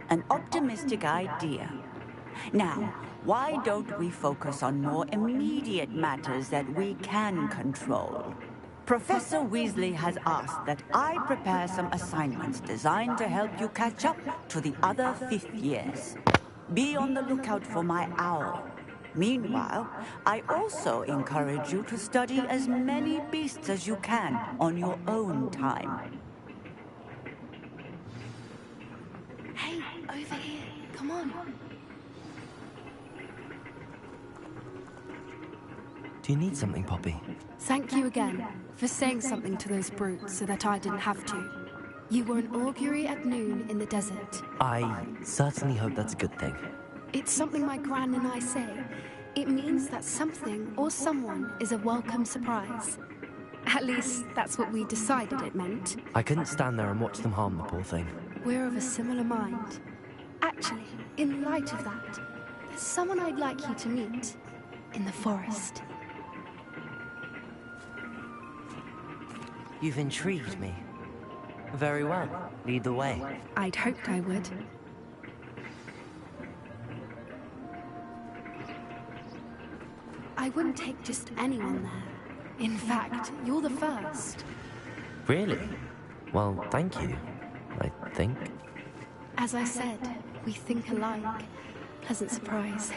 An optimistic idea. Now, why don't we focus on more immediate matters that we can control? Professor Weasley has asked that I prepare some assignments designed to help you catch up to the other 5th years. Be on the lookout for my owl. Meanwhile, I also encourage you to study as many beasts as you can on your own time. Hey, over here. Come on. Do you need something, Poppy? Thank you again for saying something to those brutes so that I didn't have to. You were an augury at noon in the desert. I certainly hope that's a good thing. It's something my gran and I say. It means that something or someone is a welcome surprise. At least, that's what we decided it meant. I couldn't stand there and watch them harm the poor thing. We're of a similar mind. Actually, in light of that, there's someone I'd like you to meet in the forest. You've intrigued me. Very well. Lead the way. I'd hoped I would. I wouldn't take just anyone there. In fact, you're the first. Really? Well, thank you, I think. As I said, we think alike. Pleasant surprise.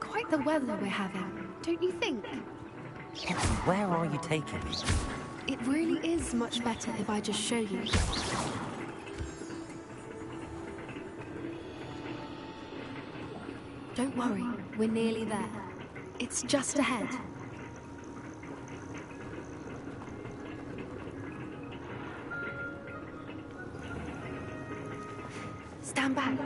Quite the weather we're having, don't you think? Where are you taking me? It really is much better if I just show you. Don't worry, we're nearly there. It's just ahead. Stand back.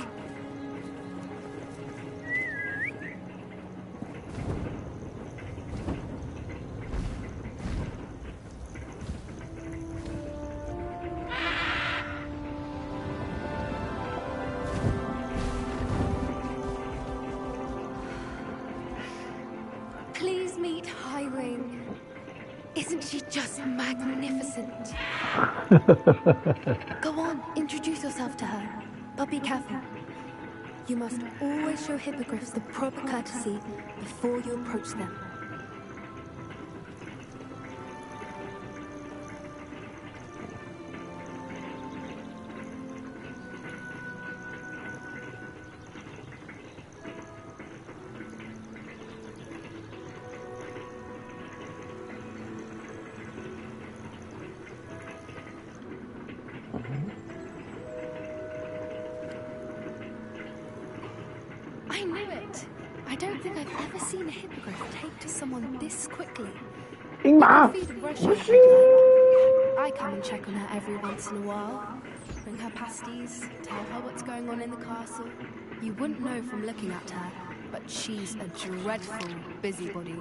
Please meet Highwing. Isn't she just magnificent? Go on, introduce yourself to her. But be careful. You must always show hippogriffs the proper courtesy before you approach them. I knew it. I don't think I've ever seen a hippogriff take to someone this quickly. I come and check on her every once in a while. Bring her pasties, tell her what's going on in the castle. You wouldn't know from looking at her, but she's a dreadful busybody.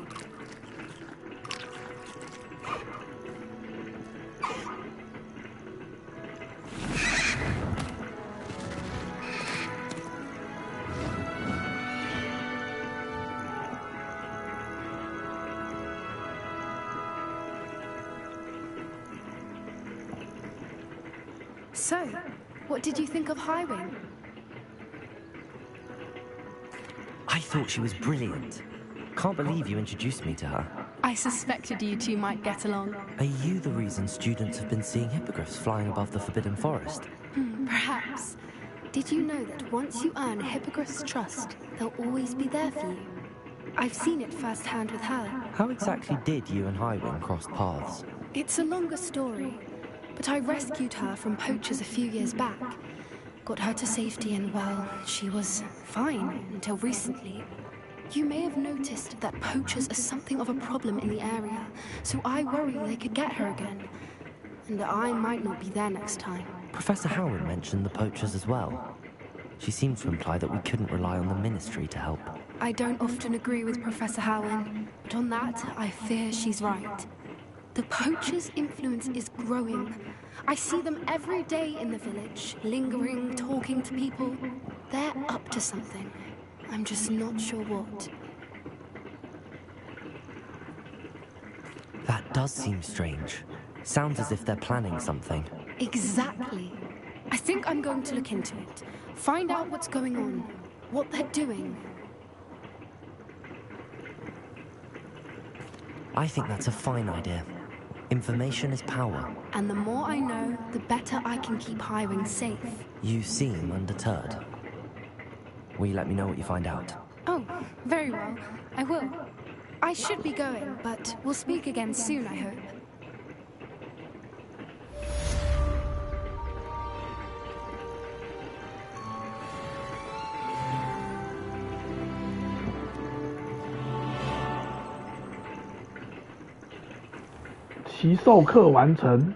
So, what did you think of Highwing? I thought she was brilliant. Can't believe you introduced me to her. I suspected you two might get along. Are you the reason students have been seeing hippogriffs flying above the Forbidden Forest? Perhaps. Did you know that once you earn a hippogriff's trust, they'll always be there for you? I've seen it firsthand with her. How exactly did you and Highwing cross paths? It's a longer story, but I rescued her from poachers a few years back. Got her to safety and, well, she was fine until recently. You may have noticed that poachers are something of a problem in the area, so I worry they could get her again. And I might not be there next time. Professor Howard mentioned the poachers as well. She seemed to imply that we couldn't rely on the Ministry to help. I don't often agree with Professor Howard, but on that, I fear she's right. The poachers' influence is growing. I see them every day in the village, lingering, talking to people. They're up to something. I'm just not sure what. That does seem strange. Sounds as if they're planning something. Exactly. I think I'm going to look into it. Find out what's going on, what they're doing. I think that's a fine idea. Information is power. And the more I know, the better I can keep hiring safe. You seem undeterred. Will you let me know what you find out? Oh, very well. I will. I should be going, but we'll speak again soon, I hope. 奇兽课完成。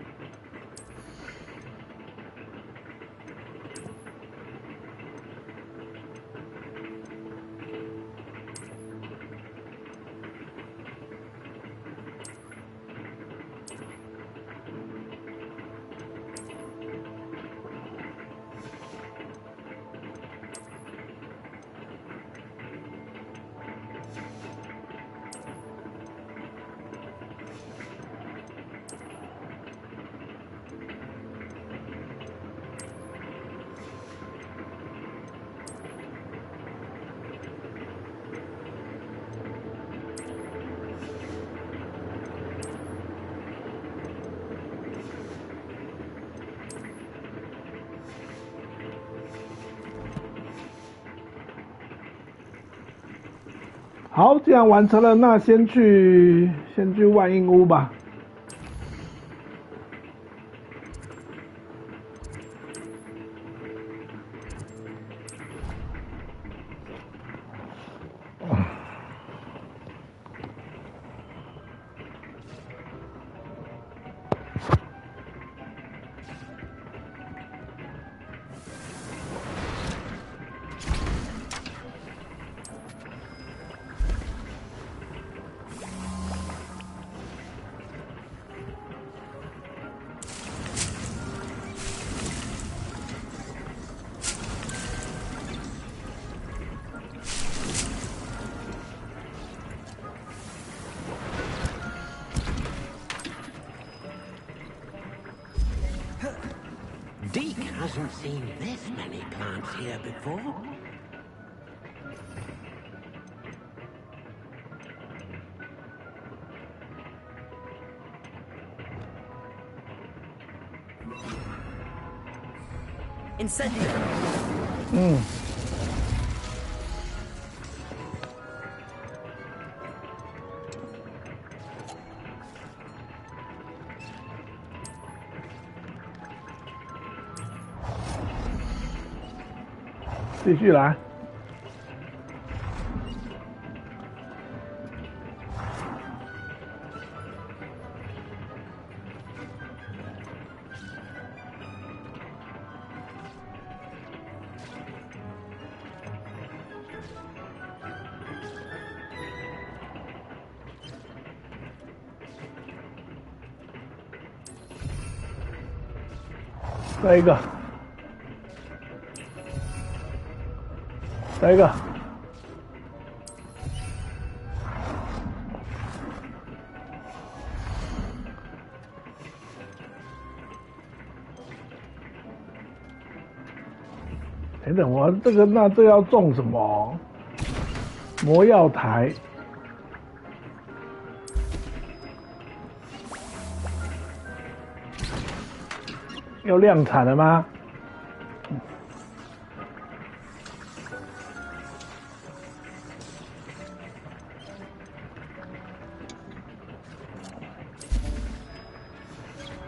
好，既然完成了，那先去万应屋吧。Deke hasn't seen this many plants here before. Incendio. 继续来。再一个。再一个，等等，我这个这要种什么？魔药台，要量产了吗？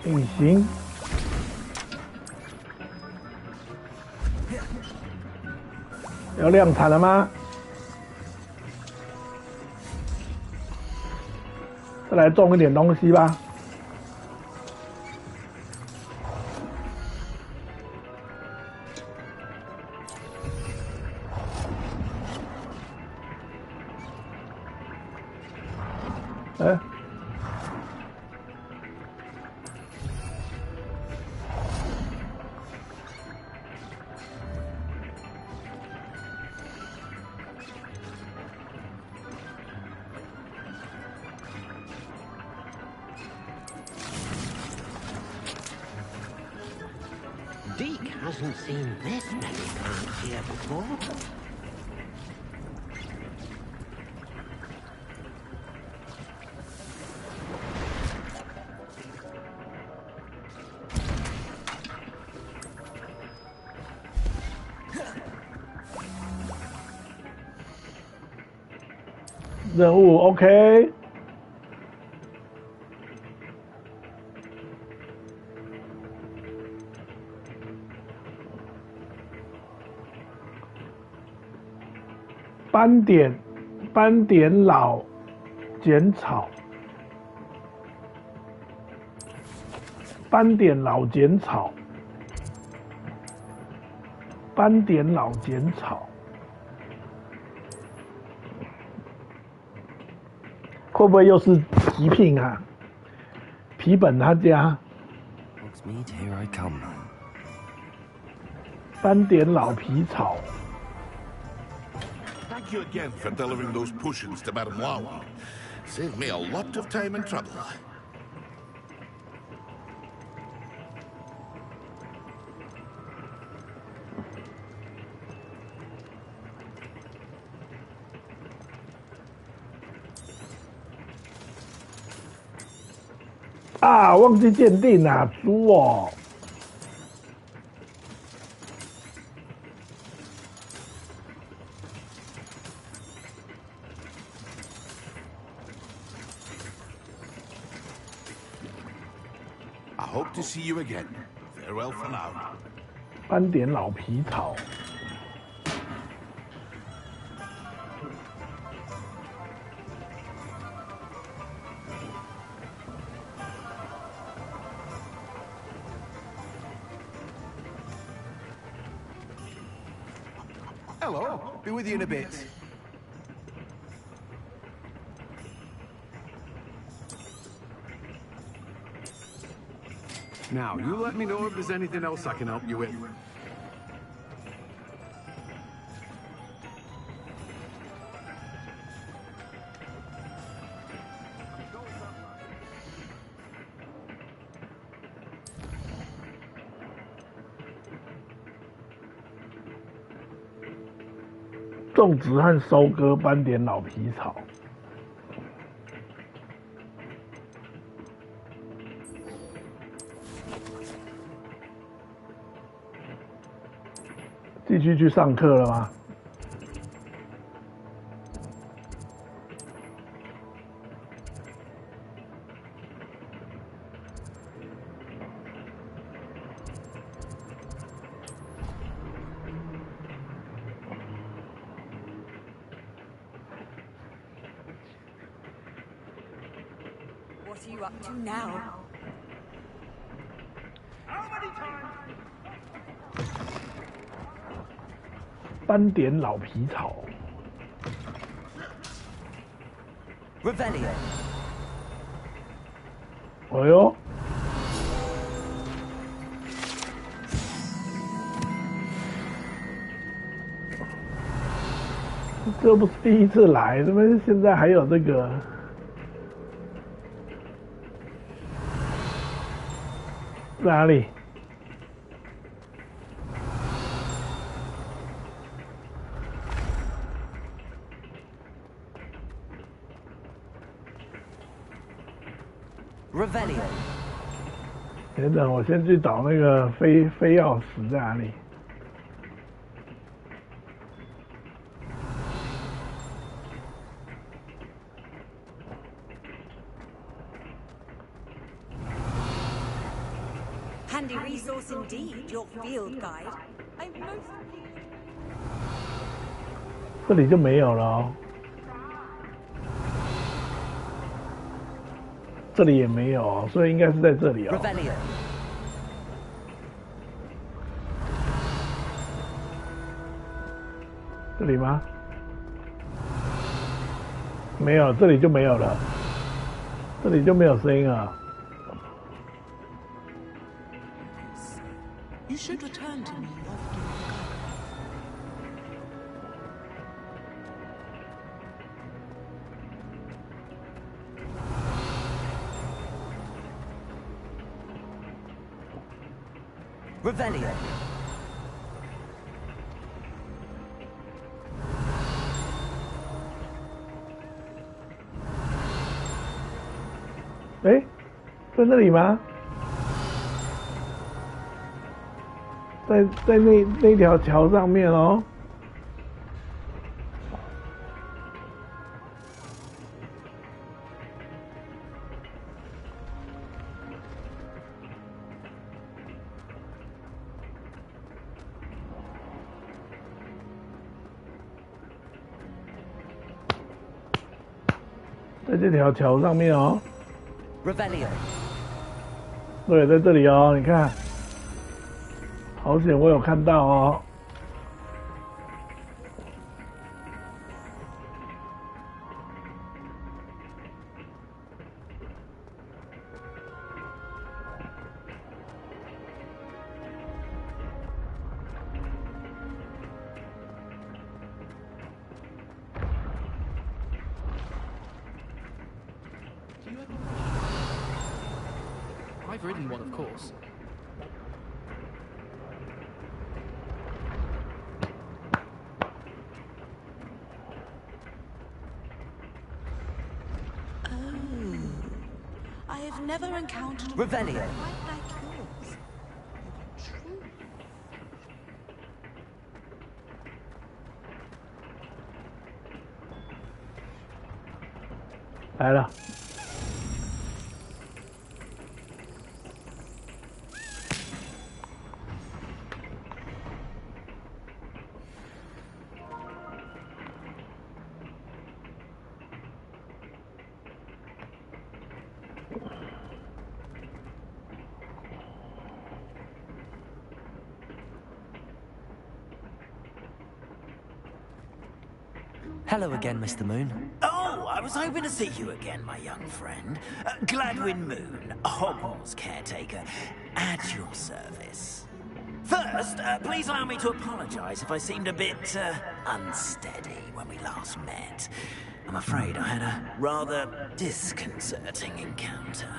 隐形，要量产了吗？再来种一点东西吧。hasn't seen this many plants here before. 任务 OK。斑点老剪草，斑点老剪草，斑点老剪草，会不会又是皮品啊？皮本他家。斑点老皮草。Thank you again for delivering those potions to Madame Wawan. Saved me a lot of time and trouble. 啊，忘记鉴定啊，猪哦！ I hope to see you again. Farewell for now. 斑点老皮草。 Hello. Be with you in a bit. Now, you let me know if there's anything else I can help you with. "种植和收割斑点老皮草。 继续去上课了吗？What are you up to now? 斑点老皮草。 Revelio。哎呦！这不是第一次来，怎么现在还有这个？在哪里？ Revelio。等等，我先去找那个飞钥匙在哪里？Handy resource indeed, your field guide. I'm most pleased. 这里就没有了哦。 这里也没有，所以应该是在这里哦。这里吗？没有，这里就没有了，这里就没有声音了。 You should return to me often. Revelio。哎，在这里吗？在那条桥上面哦。在这条桥上面哦。Revelio。对，在这里哦，你看，好险我有看到哦。I've ridden one, of course. I have never encountered Revelio. quite like yours. True. 来了。Hello again, Mr. Moon. Oh, I was hoping to see you again, my young friend. Gladwin Moon, Hogwarts caretaker, at your service. First, please allow me to apologize if I seemed a bit unsteady when we last met. I'm afraid I had a rather disconcerting encounter.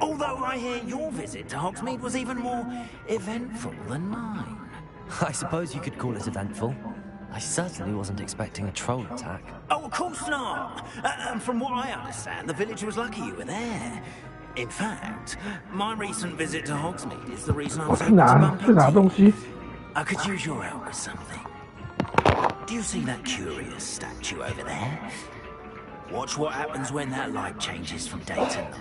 Although I hear your visit to Hogsmeade was even more eventful than mine. I suppose you could call it eventful. I certainly wasn't expecting a troll attack. Oh, of course not. And from what I understand, the village was lucky you were there. In fact, my recent visit to Hogsmeade is the reason I was able to bump into you. I could use your help with something. Do you see that curious statue over there? Watch what happens when that light changes from day to night.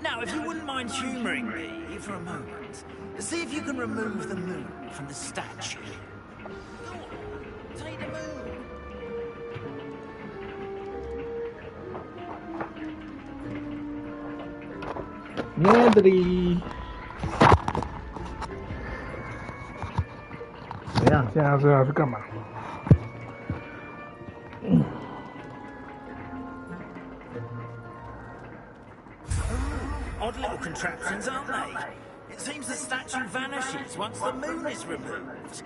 Now, if you wouldn't mind humouring me for a moment, see if you can remove the moon from the statue. Go on, take the moon. Nedry， 怎样？现在是要去干嘛？ Odd little contraptions, aren't they? It seems the statue vanishes once the moon is removed.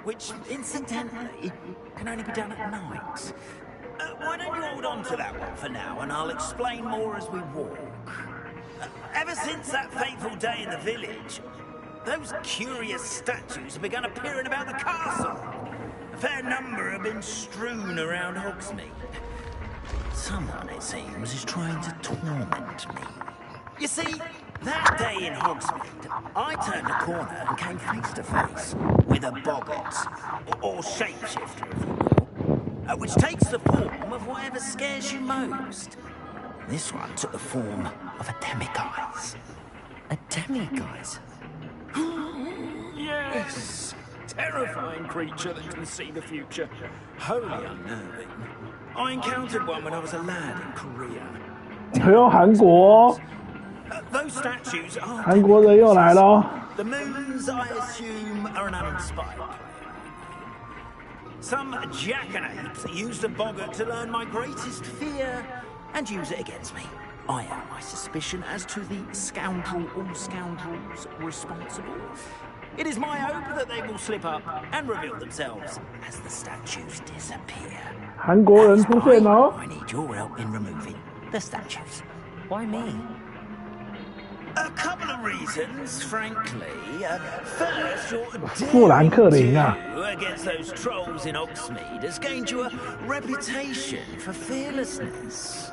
Which, incidentally, can only be done at night. Why don't you hold on to that one for now, and I'll explain more as we walk. Ever since that fateful day in the village, those curious statues have begun appearing about the castle. A fair number have been strewn around Hogsmeade. Someone, it seems, is trying to torment me. You see, that day in Hogsmeade, I turned a corner and came face to face with a boggart, or shapeshifter, if you will, which takes the form of whatever scares you most. This one took the form of a demiguise. A demiguise? Yes! Terrifying creature that can see the future. Wholly unnerving. I encountered one when I was a lad in Korea. 还有韩国。 Those statues are 韩国人又来了。 The moons, I assume, are an uninspired player. Some jackanapes used a boggart to learn my greatest fear and use it against me. I have my suspicion as to the scoundrel or scoundrels responsible. It is my hope that they will slip up and reveal themselves as the statues disappear. 韩国人出现了。 I need your help in removing the statues. Why me? A couple of reasons, frankly. First, your daring duel against those trolls in Oxmead has gained you a reputation for fearlessness.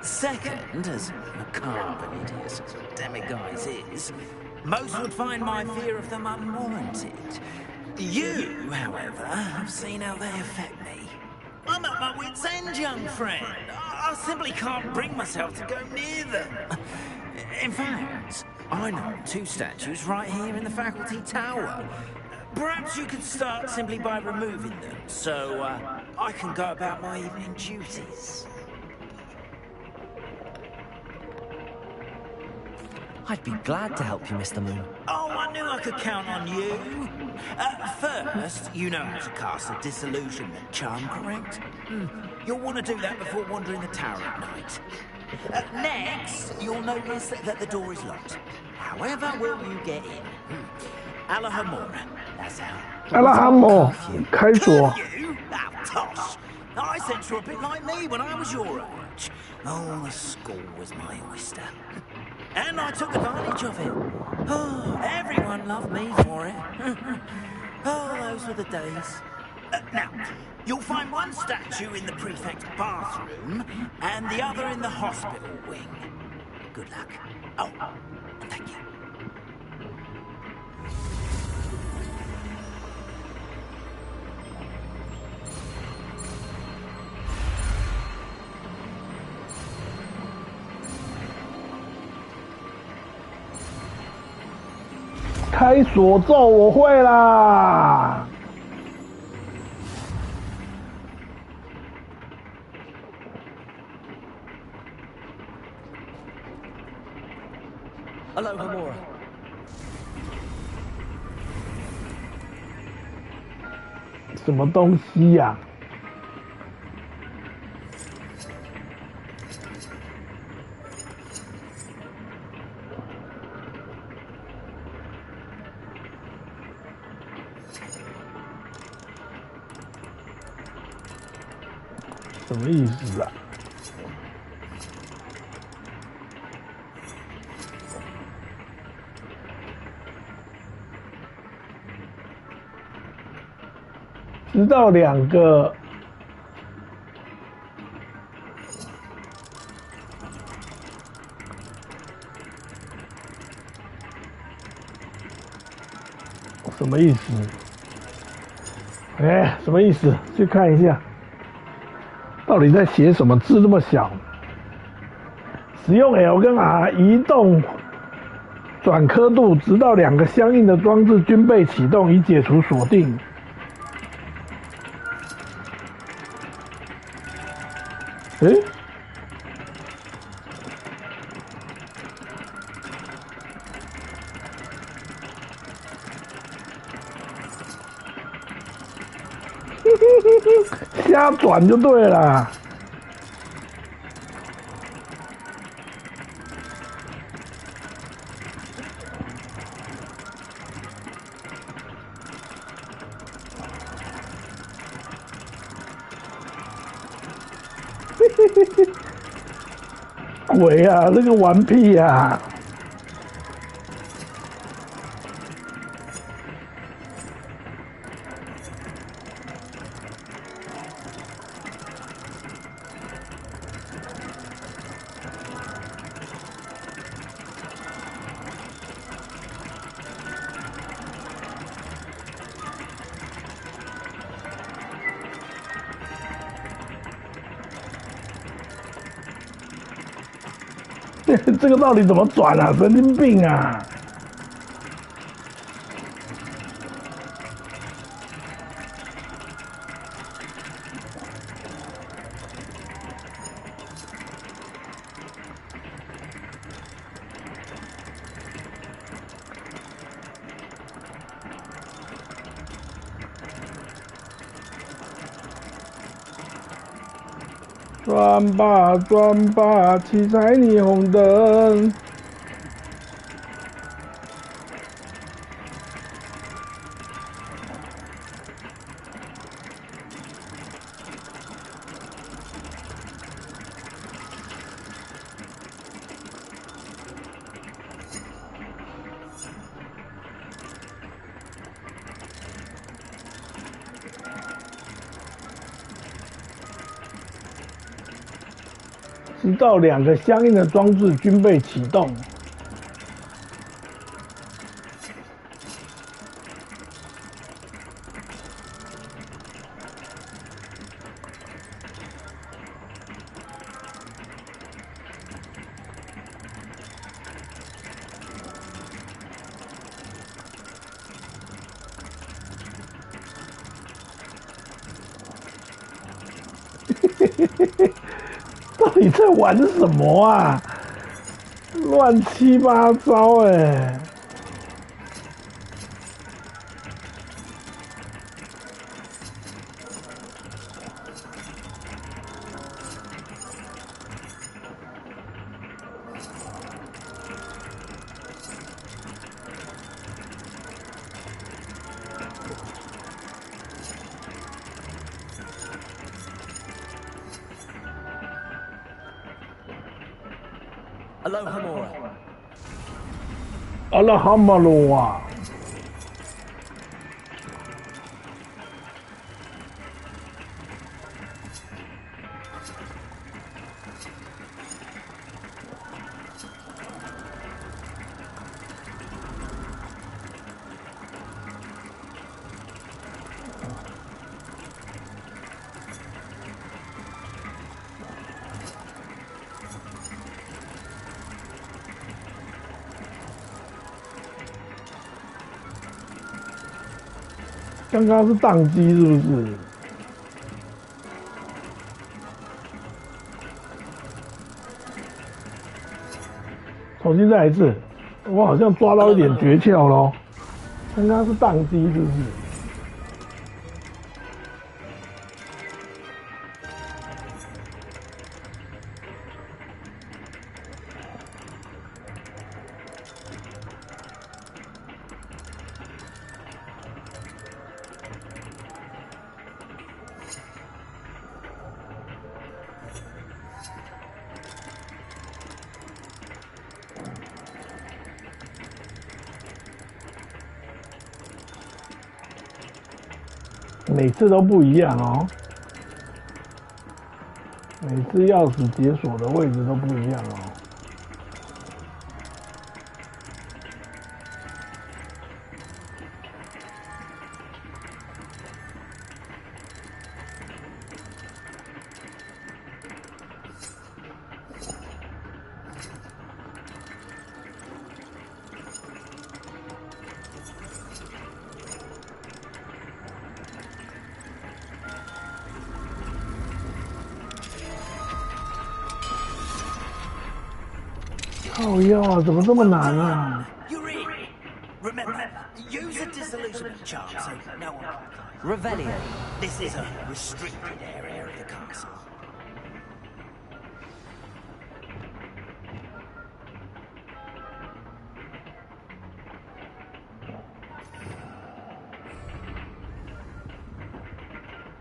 Second, as macabre and hideous as a demiguise is, most would find my fear of them unwarranted. You, however, have seen how they affect me. I'm at my wit's end, young friend. I simply can't bring myself to go near them. In fact, I know 2 statues right here in the faculty tower. Perhaps you could start simply by removing them, so I can go about my evening duties. I'd be glad to help you, Mr. Moon. Oh, I knew I could count on you. First, you know how to cast a disillusionment charm, correct? You'll want to do that before wandering the tower at night. Next, you'll notice that the door is locked. However will you get in? Alahamora, that's how. Alahamo, 开锁。 You? Oh, tosh. I sense you're a bit like me when I was your age. Oh, the school was my oyster. And I took advantage of it. Oh, everyone loved me for it. Oh, those were the days. Now, you'll find one statue in the prefect's bathroom and the other in the hospital wing. Good luck. Oh, and thank you. 开锁咒我会啦。Alohomora. 什么东西呀、什么意思啊？直到2个什么意思？哎，什么意思？去看一下，到底在写什么字这么小？使用 L 跟 R 移动转刻度，直到2个相应的装置均被启动，以解除锁定。诶？瞎转就对了。鬼啊，这个顽皮啊！这个到底怎么转啊？神经病啊！转吧转吧，七彩霓虹灯。直到2个相应的装置均被启动。到底在玩什么啊？乱七八糟哎！阿拉哈马罗啊！刚刚是宕机是不是？重新再来一次，我好像抓到一点诀窍咯。刚刚是宕机是不是？每次都不一样哦，每次钥匙解锁的位置都不一样哦。靠腰啊，怎么这么难啊 You're in. Remember, use a disillusionment charm so no one can find you. Revelio. This is a restricted area of the castle.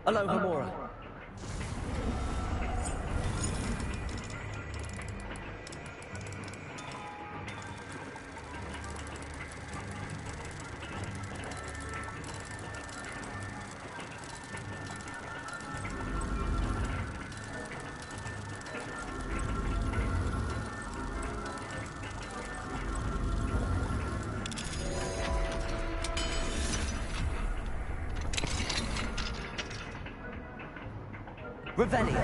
Alohomora. Revelio.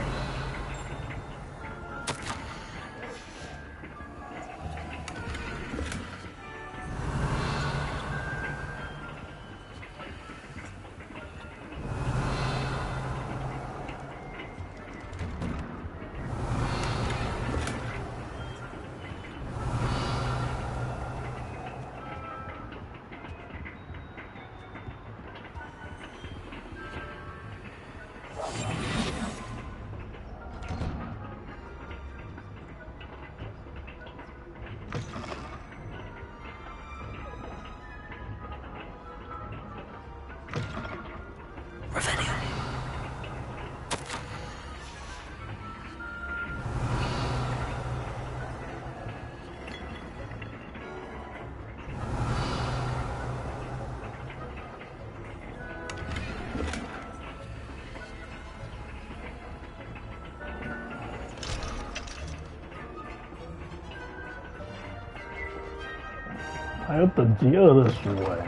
还有等级2的鼠哎。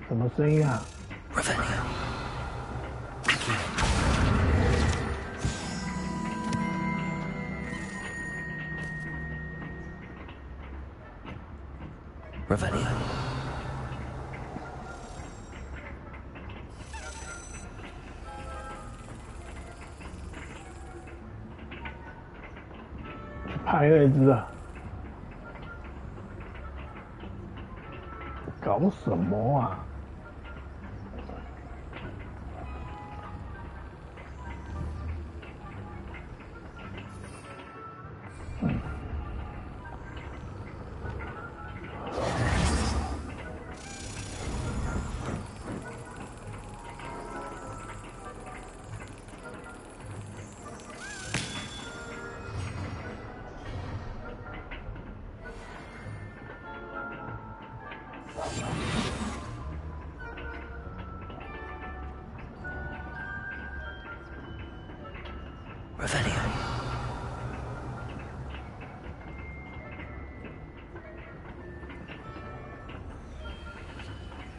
什么声音啊？ Revelio. 去拍那只啊！搞什么啊？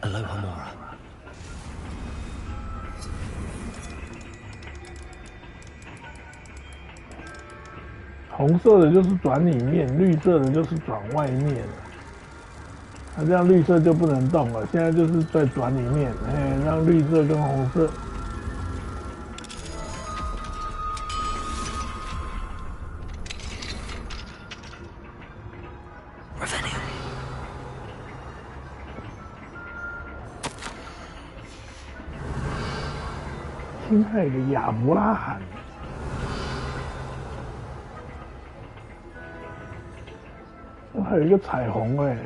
Aloha Mora. 红色的就是转里面，绿色的就是转外面。那这样绿色就不能动了，现在就是在转里面，让绿色跟红色。 还有一个亚伯拉罕，还有一个彩虹哎、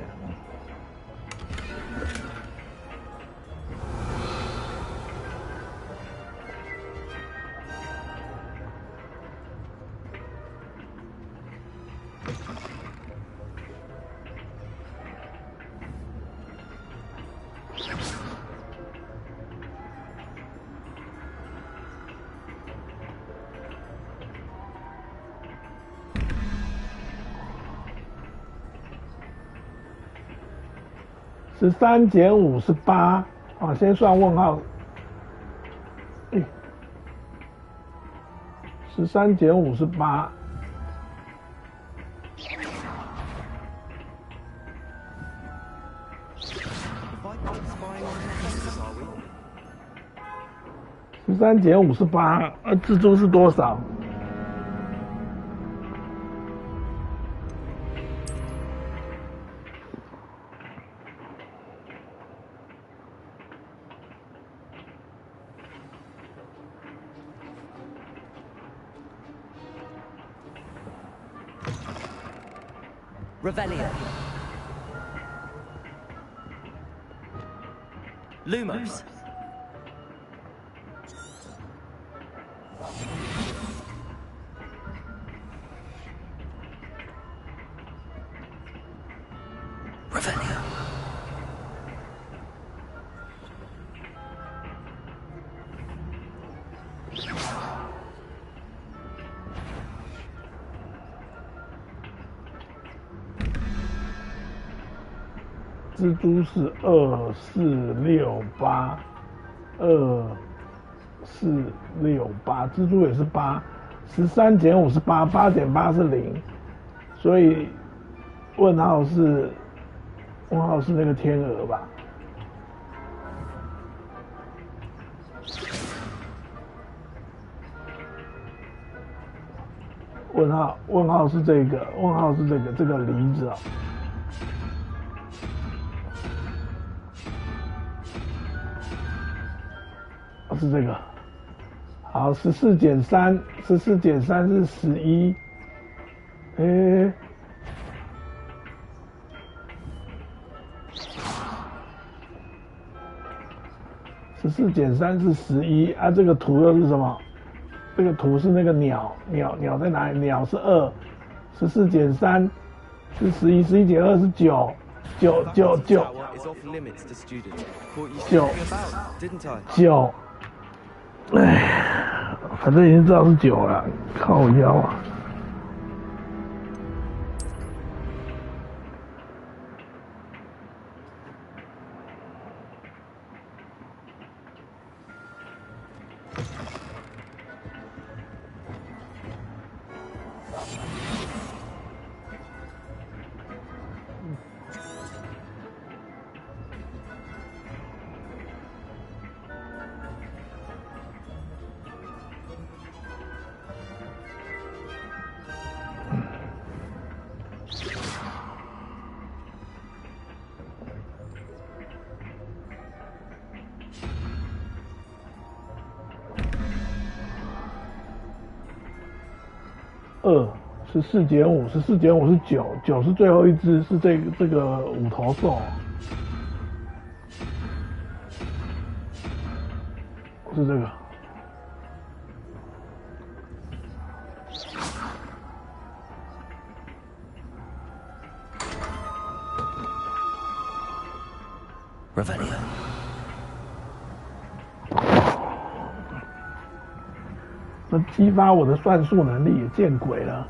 13减5是8啊，先算问号。13减5是8。13减5是8，蜘蛛是多少？ Revelio. Lumos. Revelio.蜘蛛是2468，2468，蜘蛛也是8，13减5是8，8减8是0，所以问号是问号是那个天鹅吧？问号是这个，问号是这个梨子啊。是这个。好，14减3是11。14减3是11啊，这个图又是什么？这个图是那个鸟在哪里？鸟是2，14减3是11，11减2是9，9。哎，反正已经知道是9了，靠腰啊！14减5是9，9是最后一只，是这个五头兽，是这个。Revelio。那激发我的算术能力也见鬼了。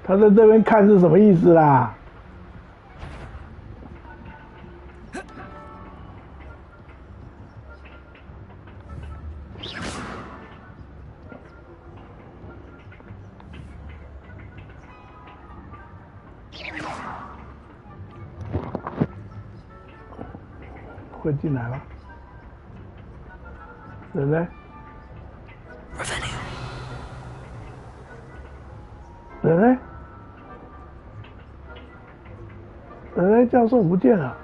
他在这边看是什么意思啦？会进来了，人呢？人呢？教授不见了。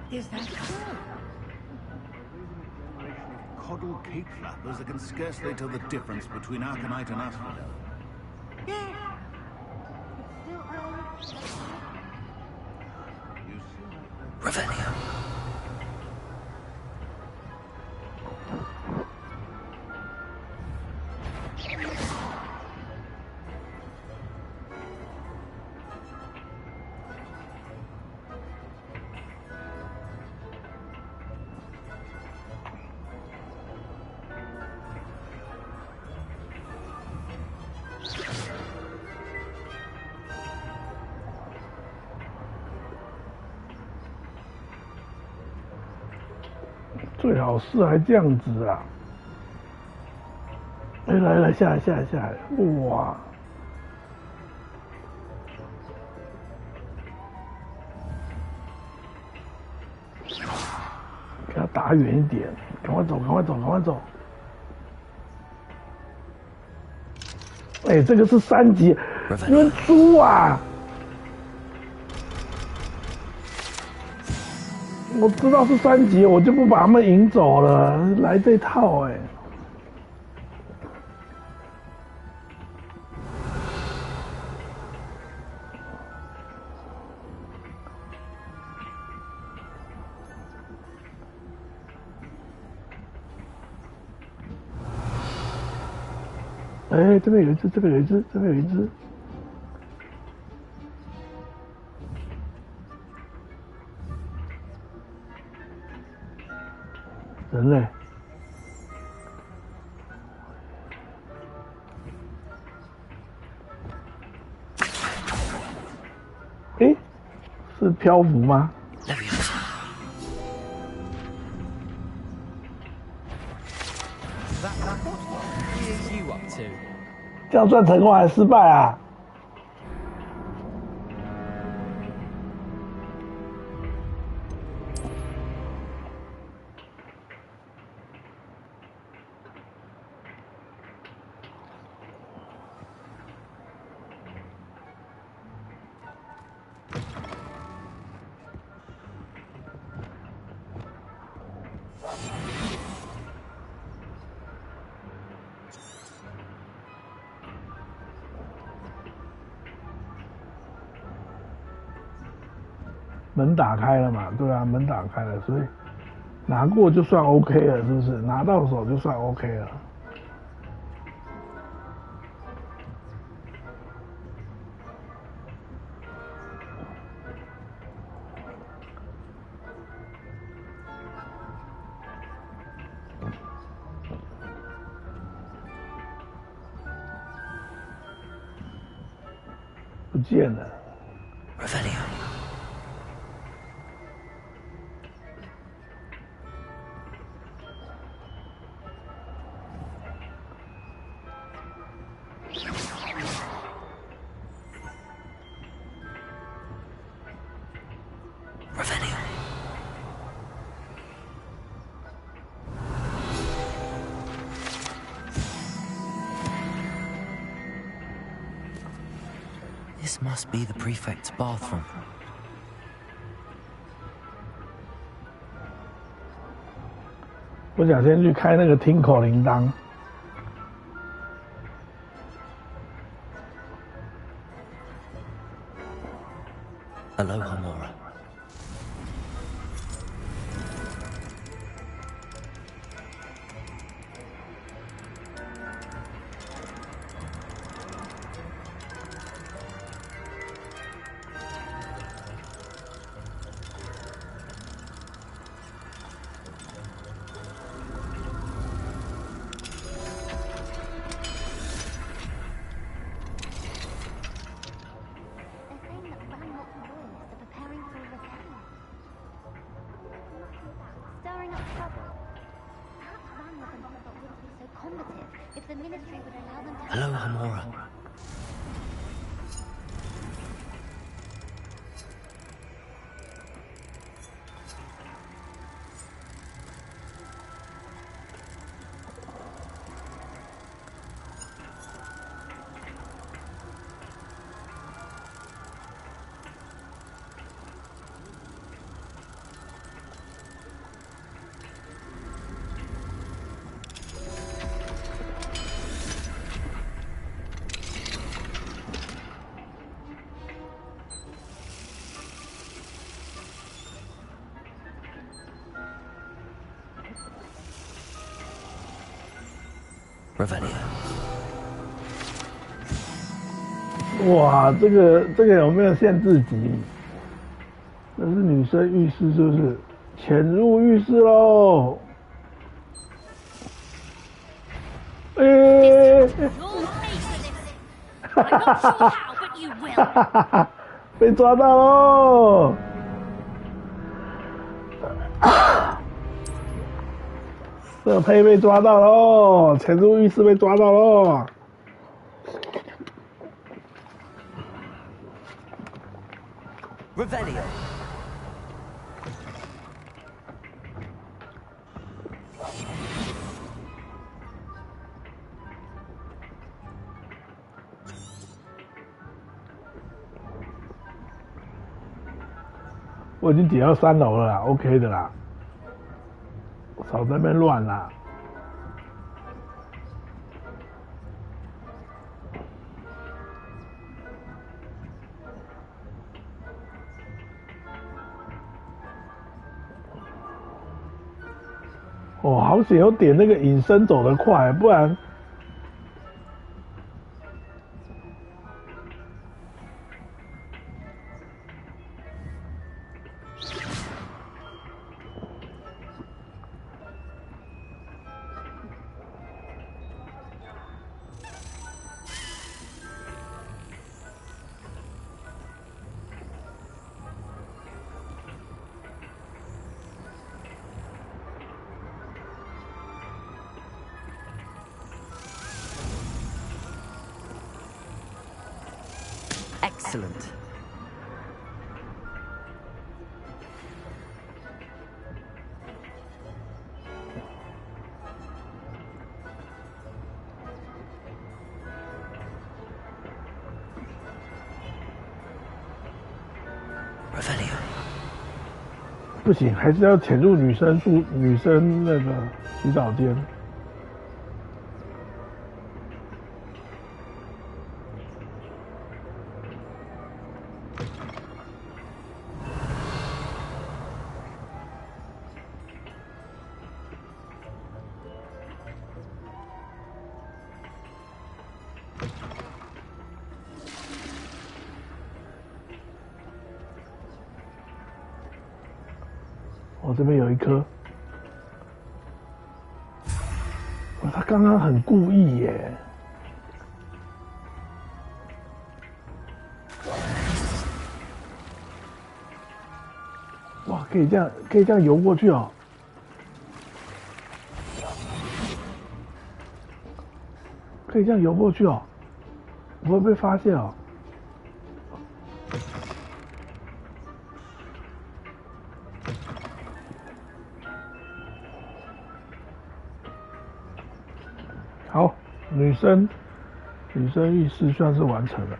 Is that true? Coddle cape flappers that can scarcely tell the difference between Arcanite and Asphodel. Revelio。最好是还这样子啊！哎，来，下来！哇！给他打远一点，赶快走！哎，这个是3级，你们猪啊！我知道是3级，我就不把他们引走了，来这套哎。哎，这边有一只，这边有一只，这边有一只。人类。哎，是漂浮吗？这样算成功还是失败啊？门打开了嘛，对啊，门打开了，所以拿过就算 OK 了，是不是？拿到手就算 OK 了。不见了。This must be the prefect's bathroom. 我想先去开那个听口铃铛。Aloha Mora. Aloha Mora. Revelio. 哇，这个有没有限制级？这是女生浴室，是不是？潜入浴室喽！哈哈，被抓到喽！这胚被抓到喽，潜入浴室被抓到喽。Revelio. 我我已经挤到3楼了啦 ，OK 的啦，少在那边乱啦。哦，好险有点那个隐身走得快，不然。Excellent. Revelio. 不行，还是要潜入女生那个洗澡间。我这边有一颗，哇，他刚刚很故意耶，哇，可以这样游过去哦，可以这样游过去哦，不会被发现哦。好，女生意识算是完成了。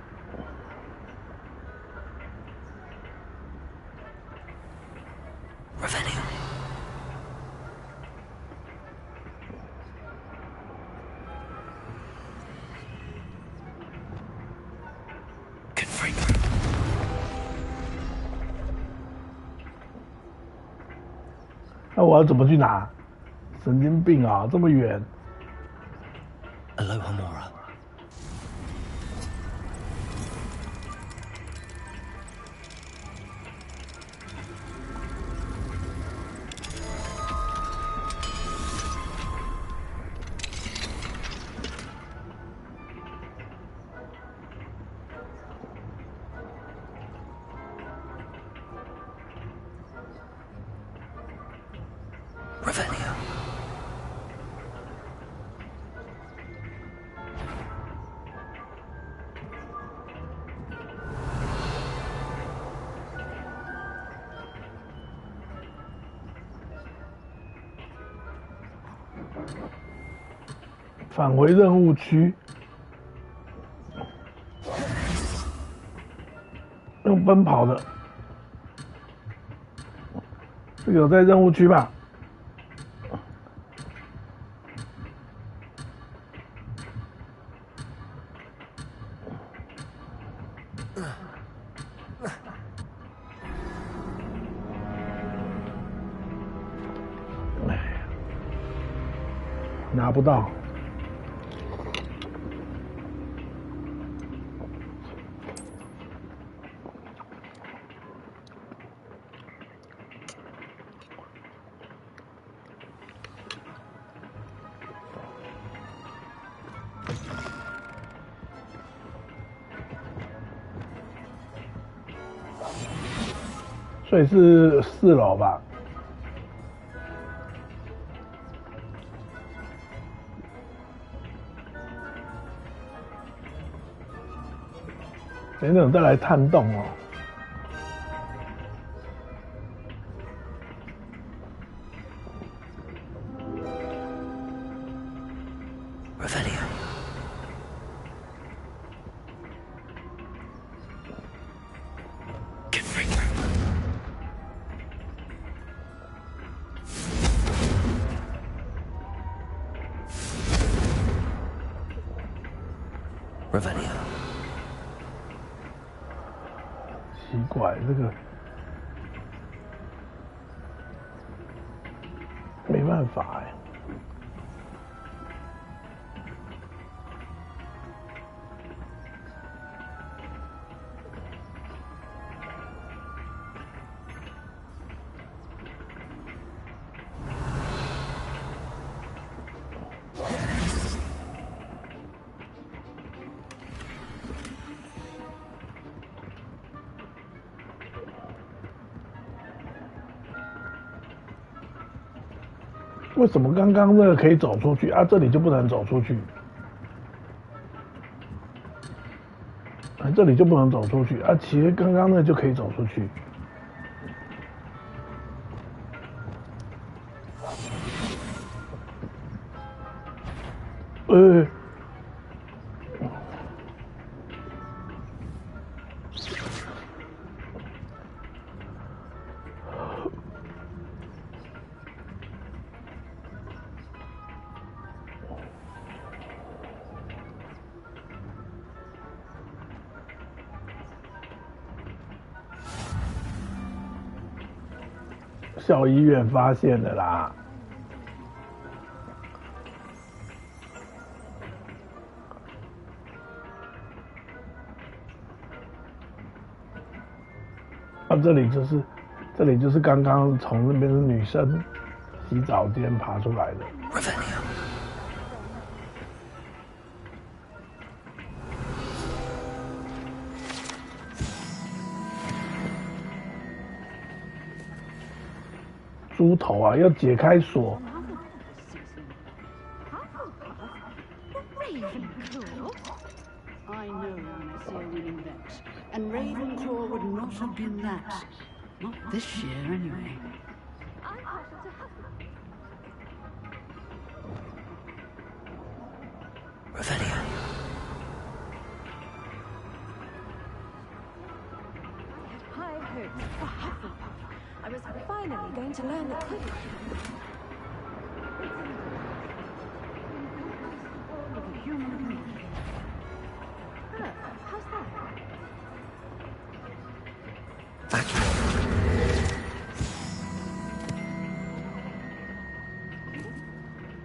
那我要怎么去拿？神经病啊，这么远。Aloha Mora. Revelio. 返回任务区，用奔跑的，这个有在任务区吧？拿不到。所以是4楼吧？等等，再来探洞哦。Revelio。奇怪，这个没办法哎。为什么刚刚那个可以走出去啊？这里就不能走出去？啊，这里就不能走出去啊？其实刚刚那就可以走出去。校医院发现的啦。啊，这里就是刚刚从那边的女生洗澡间爬出来的。猪头啊，要解开锁。I know when I see a winning bet, and Ravenclaw would not have been that. Not this year, anyway. Revelio. High hopes for Hufflepuff. I was finally going to learn the Quidditch. Look, how's that?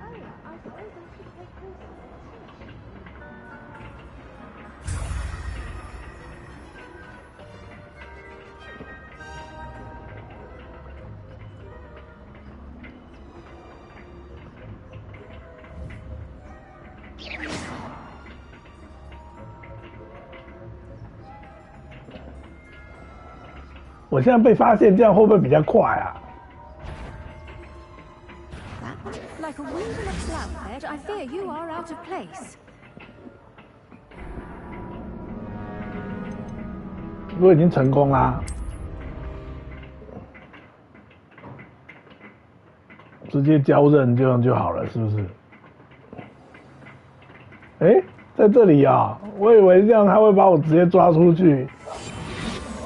Oh, 我现在被发现，这样会不会比较快啊？ Like a wind in a flower bed, I fear you are out of place. 我已经成功啦，直接交刃这样就好了，是不是？哎，在这里啊，我以为这样他会把我直接抓出去。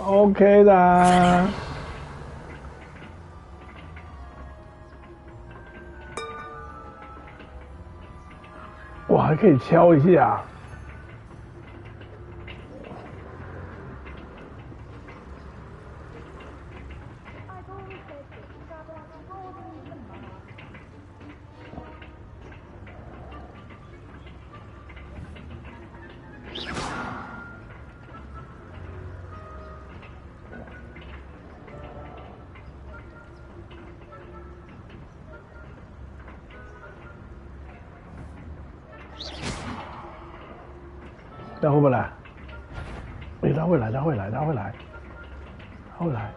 OK 的啊。我还可以敲一下。他会不会来？哎，他会来，他会来，他会来，他会来。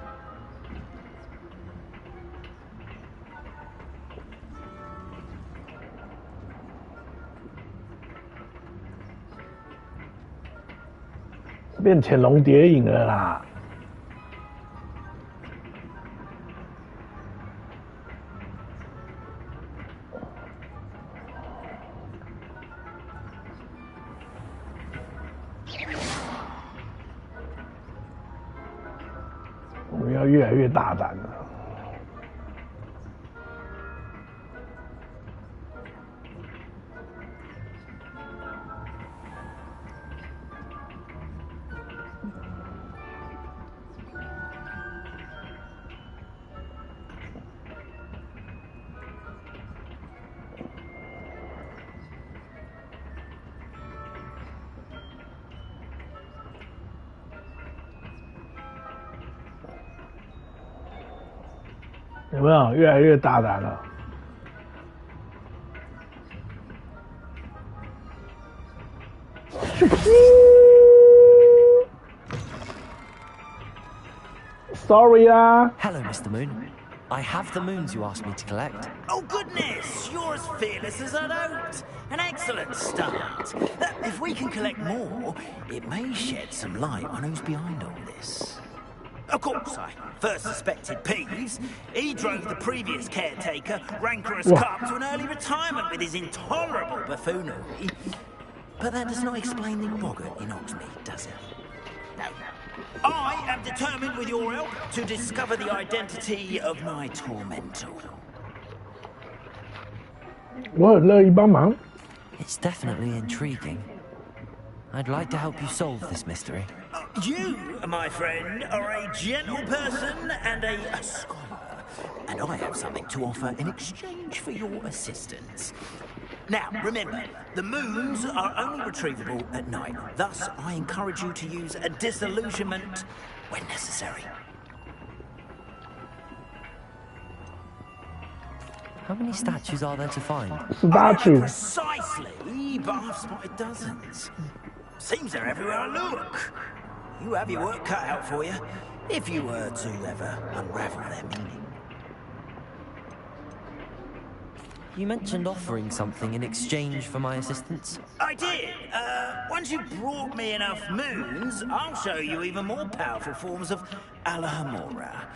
变潜龙谍影了啦！我们要越来越大胆了。有没有越来越大胆了？ Sorry 啊。 Hello, Mr. Moon. I have the moons you asked me to collect. Oh, goodness! You're as fearless as I'd hoped. An excellent start. If we can collect more, it may shed some light on who's behind all this. Of course, I first suspected Peeves. He drove the previous caretaker, rancorous Carp, to an early retirement with his intolerable buffoonery. But that does not explain the boggart in Hogsmeade, does it? No. I am determined, with your help, to discover the identity of my tormentor. 我很乐意帮忙。 It's definitely intriguing. I'd like to help you solve this mystery. You, my friend, are a gentle person and a scholar, and I have something to offer in exchange for your assistance. Now, remember, the moons are only retrievable at night. Thus, I encourage you to use a disillusionment when necessary. How many statues are there to find? Statue. Precisely, but I've spotted dozens. Seems they're everywhere I look. You have your work cut out for you, if you were to ever unravel their meaning. You mentioned offering something in exchange for my assistance. I did. Once you've brought me enough moons, I'll show you even more powerful forms of Alahamora.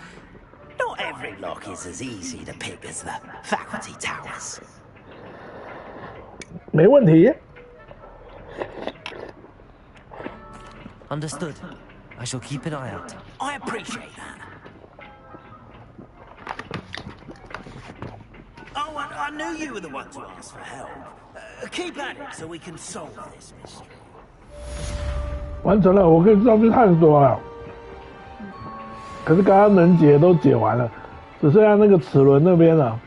Not every lock is as easy to pick as the faculty towers. 没问题。 Understood. I shall keep an eye out. I appreciate that. Oh, I knew you were the one to ask for help. Keep at it so we can solve this mystery. 完成了，我可以上去探索了。可是刚刚能解都解完了，只剩下那个齿轮那边了。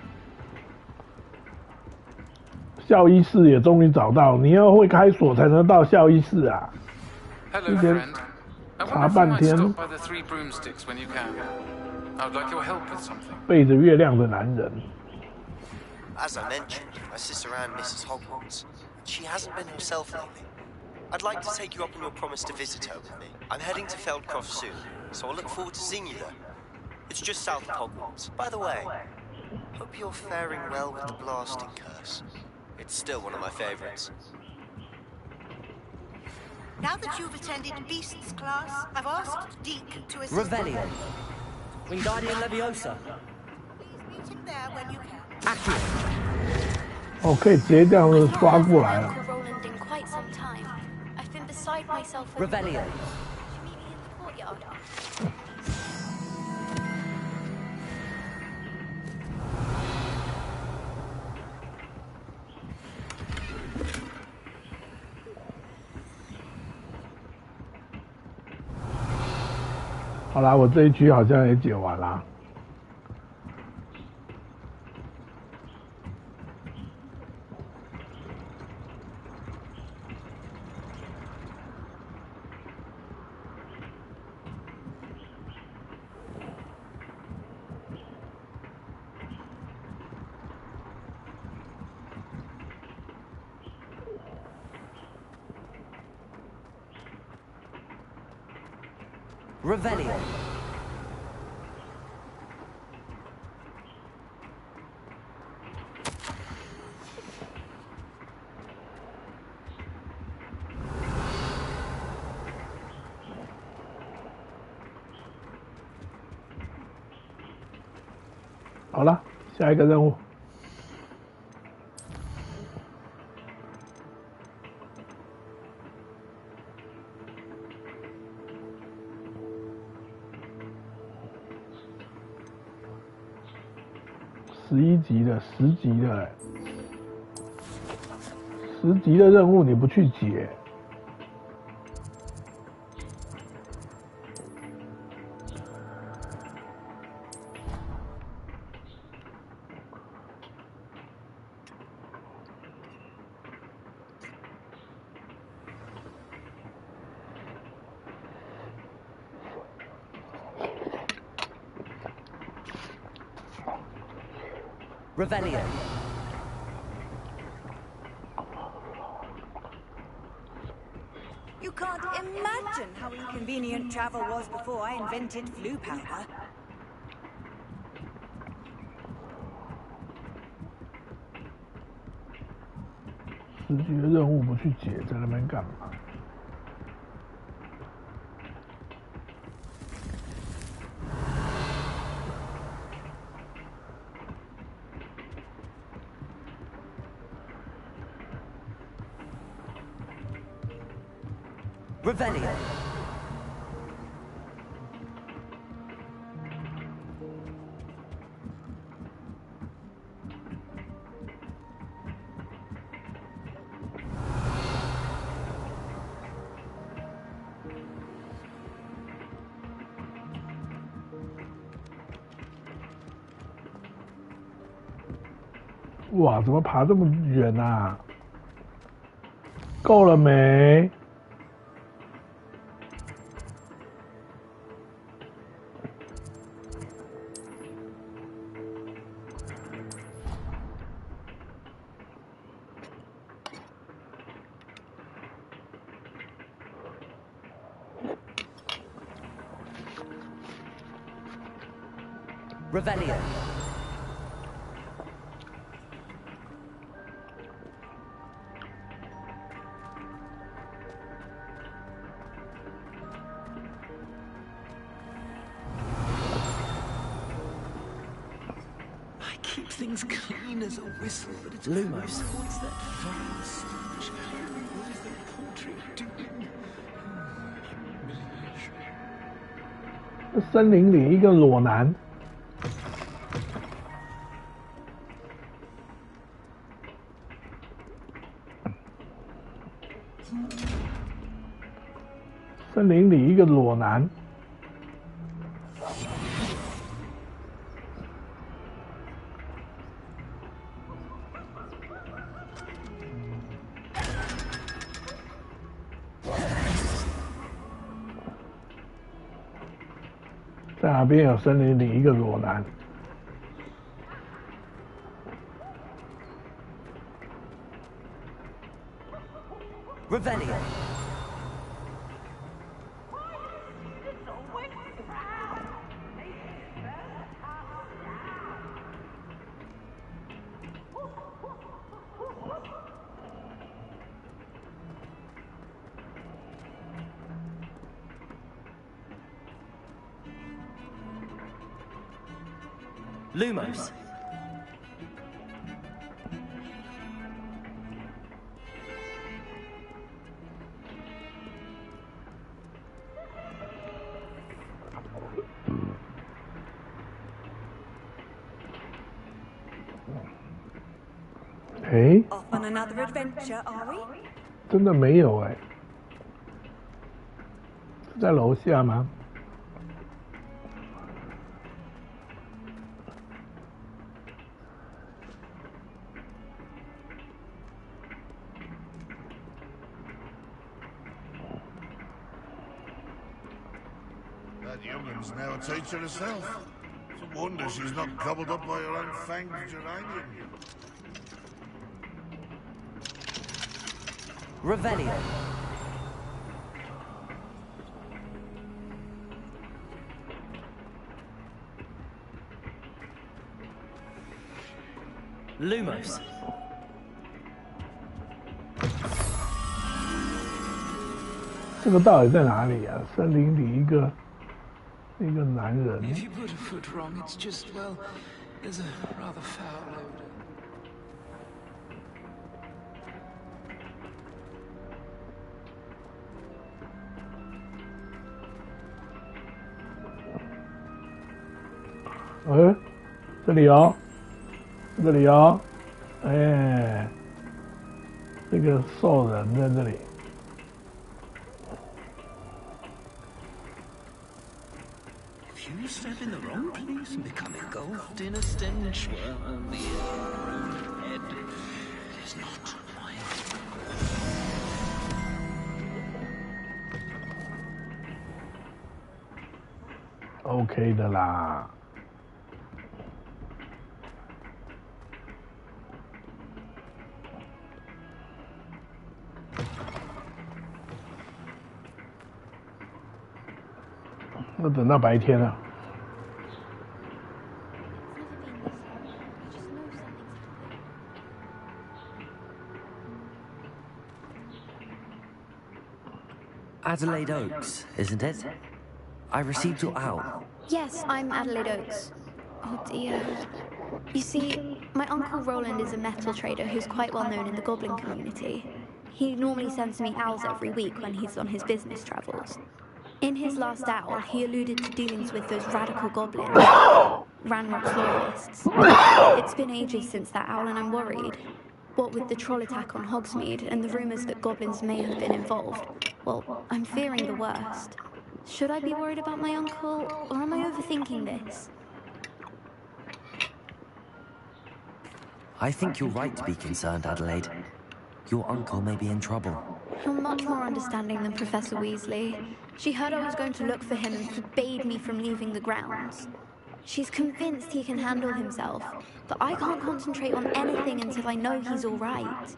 校医室也终于找到，你要会开锁才能到校医室啊。 Hello, friend. I wonder if you might stop by the Three Broomsticks when you can. I would like your help with something. 背着月亮的男人。 As I mentioned, my sister Anne misses Hogwarts. She hasn't been herself lately. I'd like to take you up on your promise to visit her with me. I'm heading to Feldcroft soon, so I'll look forward to seeing you there. It's just south of Hogwarts. By the way, hope you're faring well with the blasting curse. It's still one of my favorites. Now that you've attended Beasts class, I've asked Deke to assist. Revelio. Wingardium Leviosa. Please meet him there when you can. 哦，可以直接这样子刷过来了。 Revelio. 好啦，我这一局好像也解完啦。 Revelio. 好了，下一个任务。 11级的、10级的，10级的任务你不去解， Revelio. You can't imagine how inconvenient travel was before I invented flu powder. 实际的任务不去解，在那边干嘛？ Revelio.哇，怎么爬这么远啊？够了没？ Revelio. I keep things clean as a whistle, but it's Lumos. always towards that final stage. What is the portrait doing? 森林里一个裸男。 森林里一个裸男，在哪边有森林里一个裸男？ Revelio. Lumos. Off on another adventure, are we? 真的没有哎，是在楼下吗？ That youngin's now a teacher herself. It's a wonder she's not gobbled up by her own fanged geranium. Revelio. Lumos. 这个到底在哪里啊？森林里一个男人。 If you put a foot wrong, it's just, well, there's a rather foul odor. Eh, 这里哦，这里哦，哎，这个兽人在这里。 You step in the wrong place and become engulfed in a stench worm the own head is not mine. OK 的啦。要等到白天了。Adelaide Oaks, isn't it? I received your owl. Yes, I'm Adelaide Oaks. Oh dear. You see, my Uncle Roland is a metal trader who's quite well known in the goblin community. He normally sends me owls every week when he's on his business travels. In his last owl, he alluded to dealings with those radical goblins, Ranrock's loyalists. It's been ages since that owl and I'm worried. What with the troll attack on Hogsmeade and the rumours that goblins may have been involved, well, I'm fearing the worst. Should I be worried about my uncle, or am I overthinking this? I think you're right to be concerned, Adelaide. Your uncle may be in trouble. You're much more understanding than Professor Weasley. She heard I was going to look for him and forbade me from leaving the grounds. She's convinced he can handle himself, but I can't concentrate on anything until I know he's all right.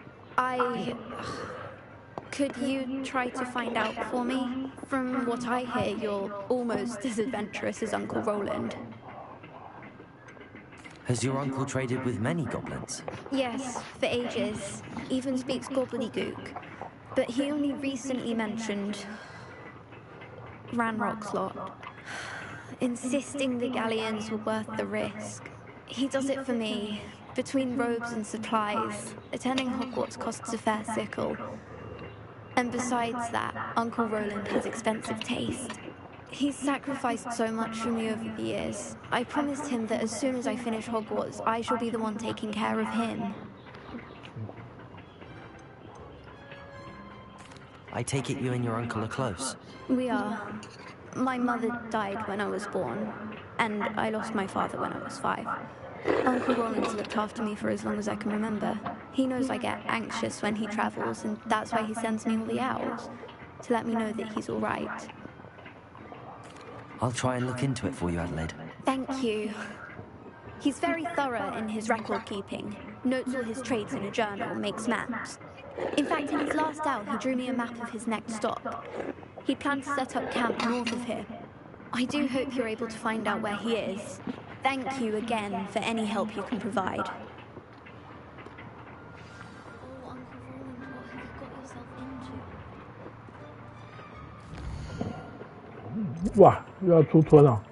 Could you try to find out for me? From what I hear, you're almost as adventurous as Uncle Roland. Has your uncle traded with many goblins? Yes, for ages. Even speaks gobbledygook. But he only recently mentioned Ranrock's lot, insisting the galleons were worth the risk. He does it for me. Between robes and supplies, attending Hogwarts costs a fair sickle. And besides that, Uncle Roland has expensive taste. He's sacrificed so much for me over the years. I promised him that as soon as I finish Hogwarts, I shall be the one taking care of him. I take it you and your uncle are close? We are. My mother died when I was born, and I lost my father when I was 5. Uncle Roland's looked after me for as long as I can remember. He knows I get anxious when he travels, and that's why he sends me all the owls, to let me know that he's all right. I'll try and look into it for you, Adelaide. Thank you. He's very thorough in his record keeping. Notes all his trades in a journal, makes maps. In fact, in his last owl, he drew me a map of his next stop. He planned to set up camp north of here. I do hope you're able to find out where he is. Thank you again for any help you can provide. Wow, 又要出吞了。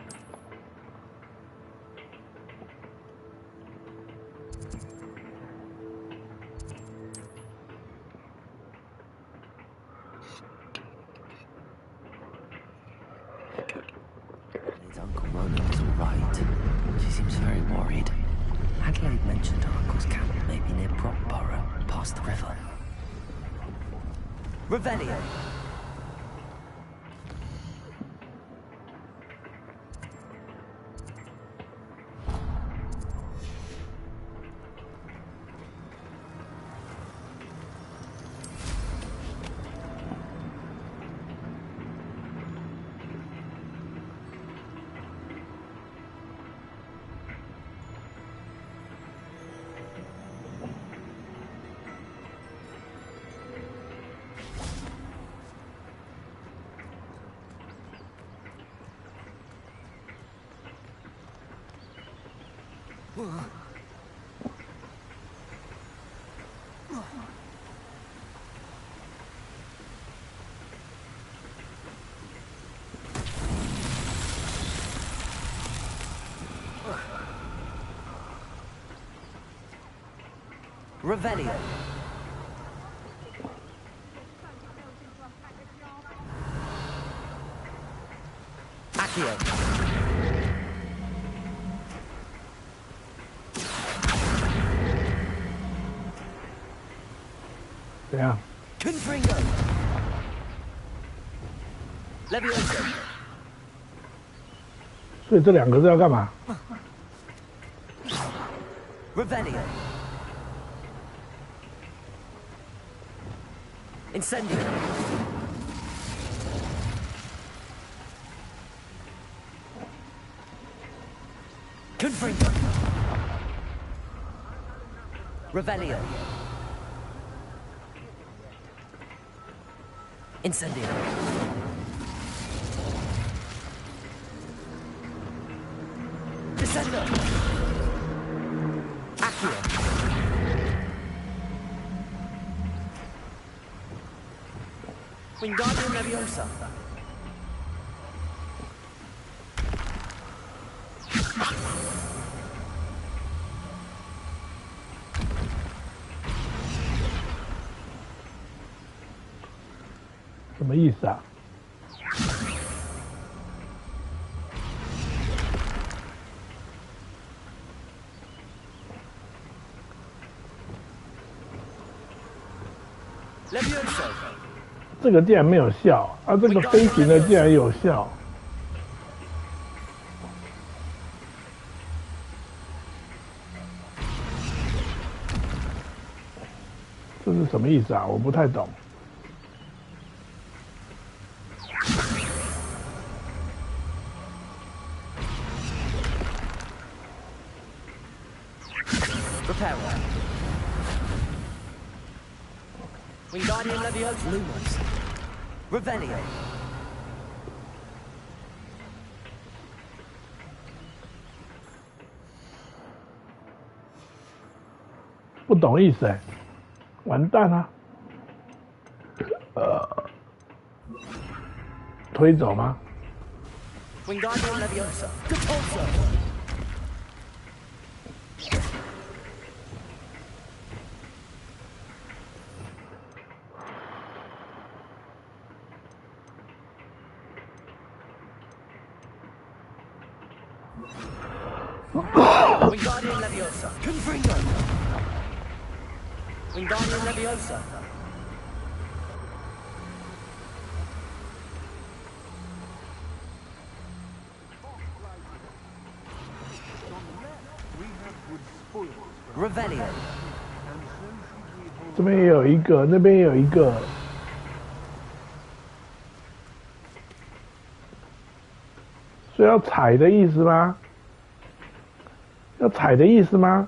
His Uncle Roland was all right. She seems very worried. Adelaide mentioned her uncle's camp may be near Brockborough, past the river. Revelio! Revelio. Accio. Yeah. Confringo. Levioso. 所以这两个是要干嘛 ？Revelio. Incendio. Confringo. Revelio. Incendio. Descender. Accio. Wingardium Leviosa.什么意思啊？这个竟然没有效啊！这个飞行的竟然有效，这是什么意思啊？我不太懂。Wingardium Leviosa. Lumos. Revelio. 不懂意思哎，完蛋了。推走吗？ Wingardium Leviosa. Wingardium Leviosa. Confringo. Wingardium Leviosa. Revelio. 这边也有一个，那边也有一个。所以要踩的意思吗？要踩的意思吗？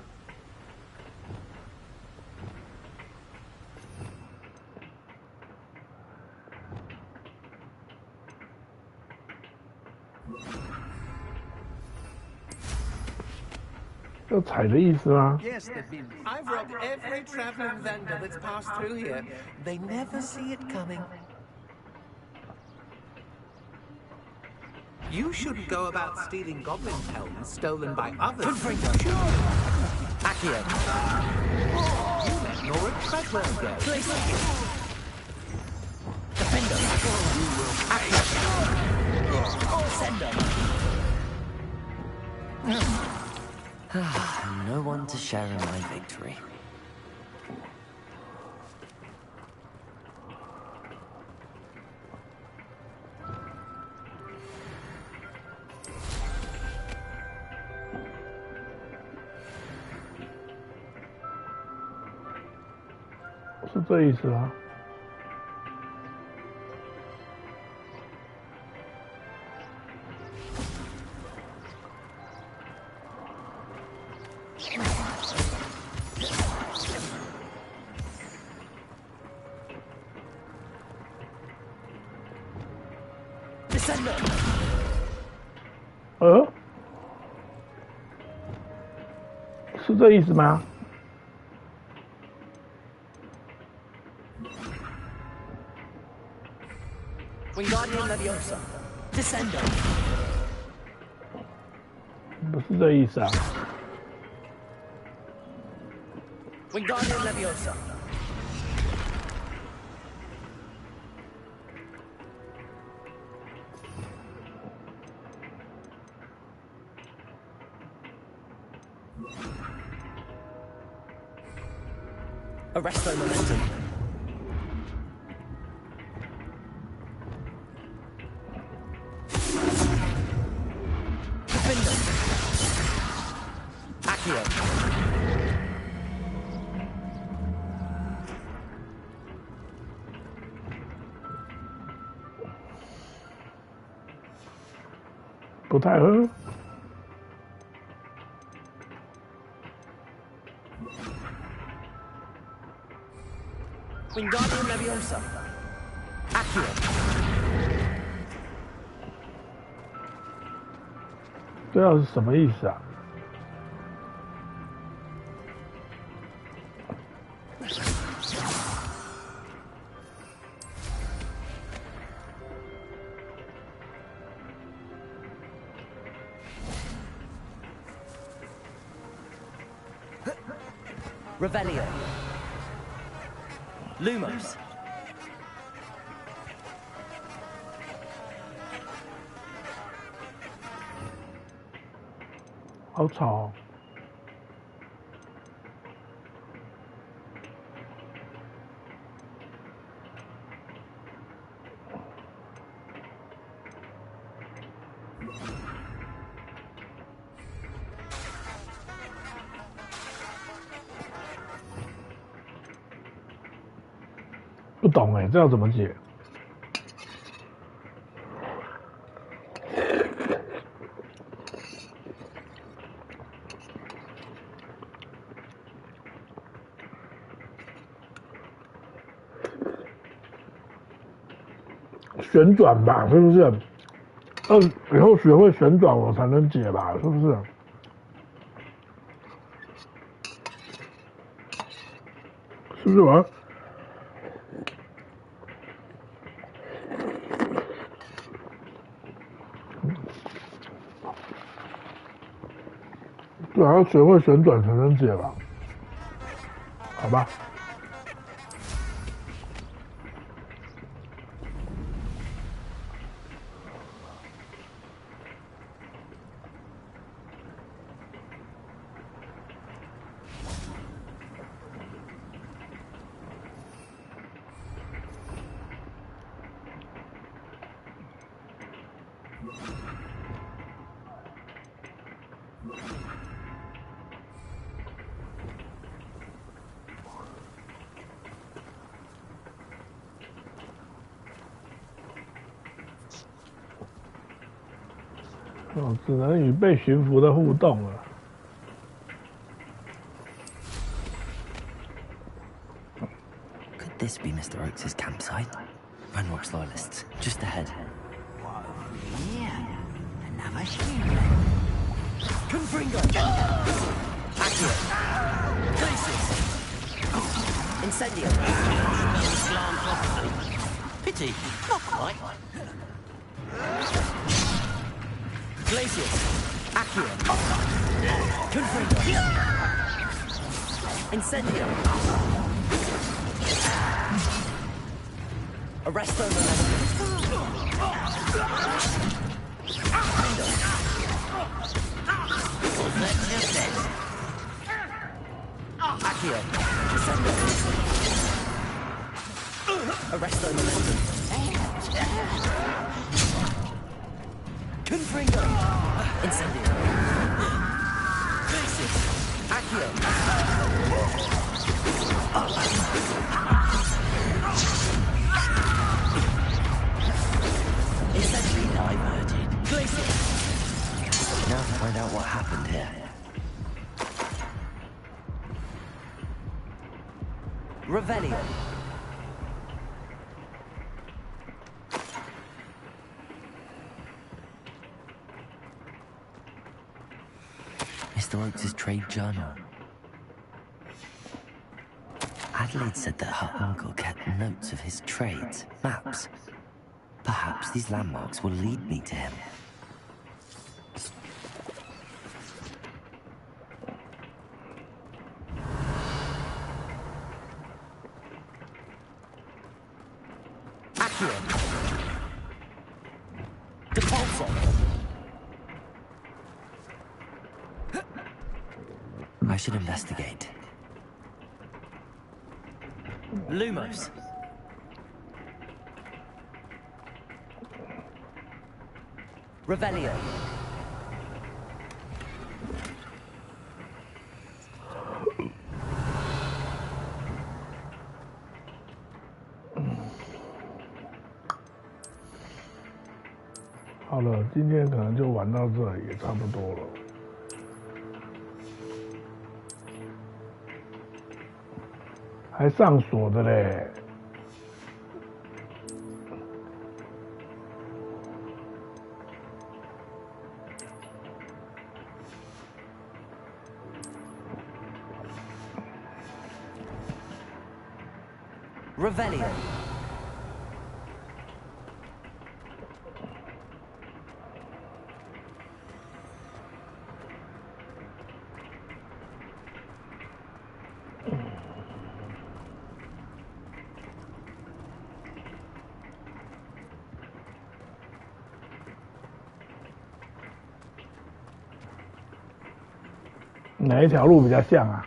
要踩的意思吗？ Yes, I've robbed every traveling vendor that's passed through here. They never see it coming. You shouldn't go about stealing goblin helms stolen by others. Confringo. Accio. You let Nora Treadwell go. Defender. Accio. Sender. No one to share in my victory.是这意思吗？是这意思吗？ Wingardium Leviosa. Descender. 不是这意思啊。 Wingardium Leviosa. Arresto Momentum. Defender. Accio.不太合。 Wingardium Leviosa. Accio.这要是什么意思啊？ Revelio. Lumos. 好吵哦。不懂哎，这要怎么解？旋转吧，是不是？以后学会旋转我才能解吧，是不是？是不是我？对，还要学会旋转才能解吧？好吧。只能与被驯服的互动了。Could this be Mr. Oakes' campsite? Runrock's loyalists, just ahead. Whoa, yeah. Another human. Confringo! Accurate! Glacius! Incendio! Slam prophecy. Pity, not quite. Glacius! Accurate! Confringo! Incendio! Arresto momentum! Accio! Descendo! Arresto momentum! Confringo! Incendio! Glacius! Accio! Incendio diverted! Glacius! Now to find out what happened here. Revelio. Mr. Oakes' trade journal. Adelaide said that her uncle kept notes of his trades, maps. Perhaps these landmarks will lead me to him. I should investigate. Lumos. Revelio. “好了，今天可能就玩到这里，也差不多了。还上锁的嘞。Revelio. 哪一条路比较像啊？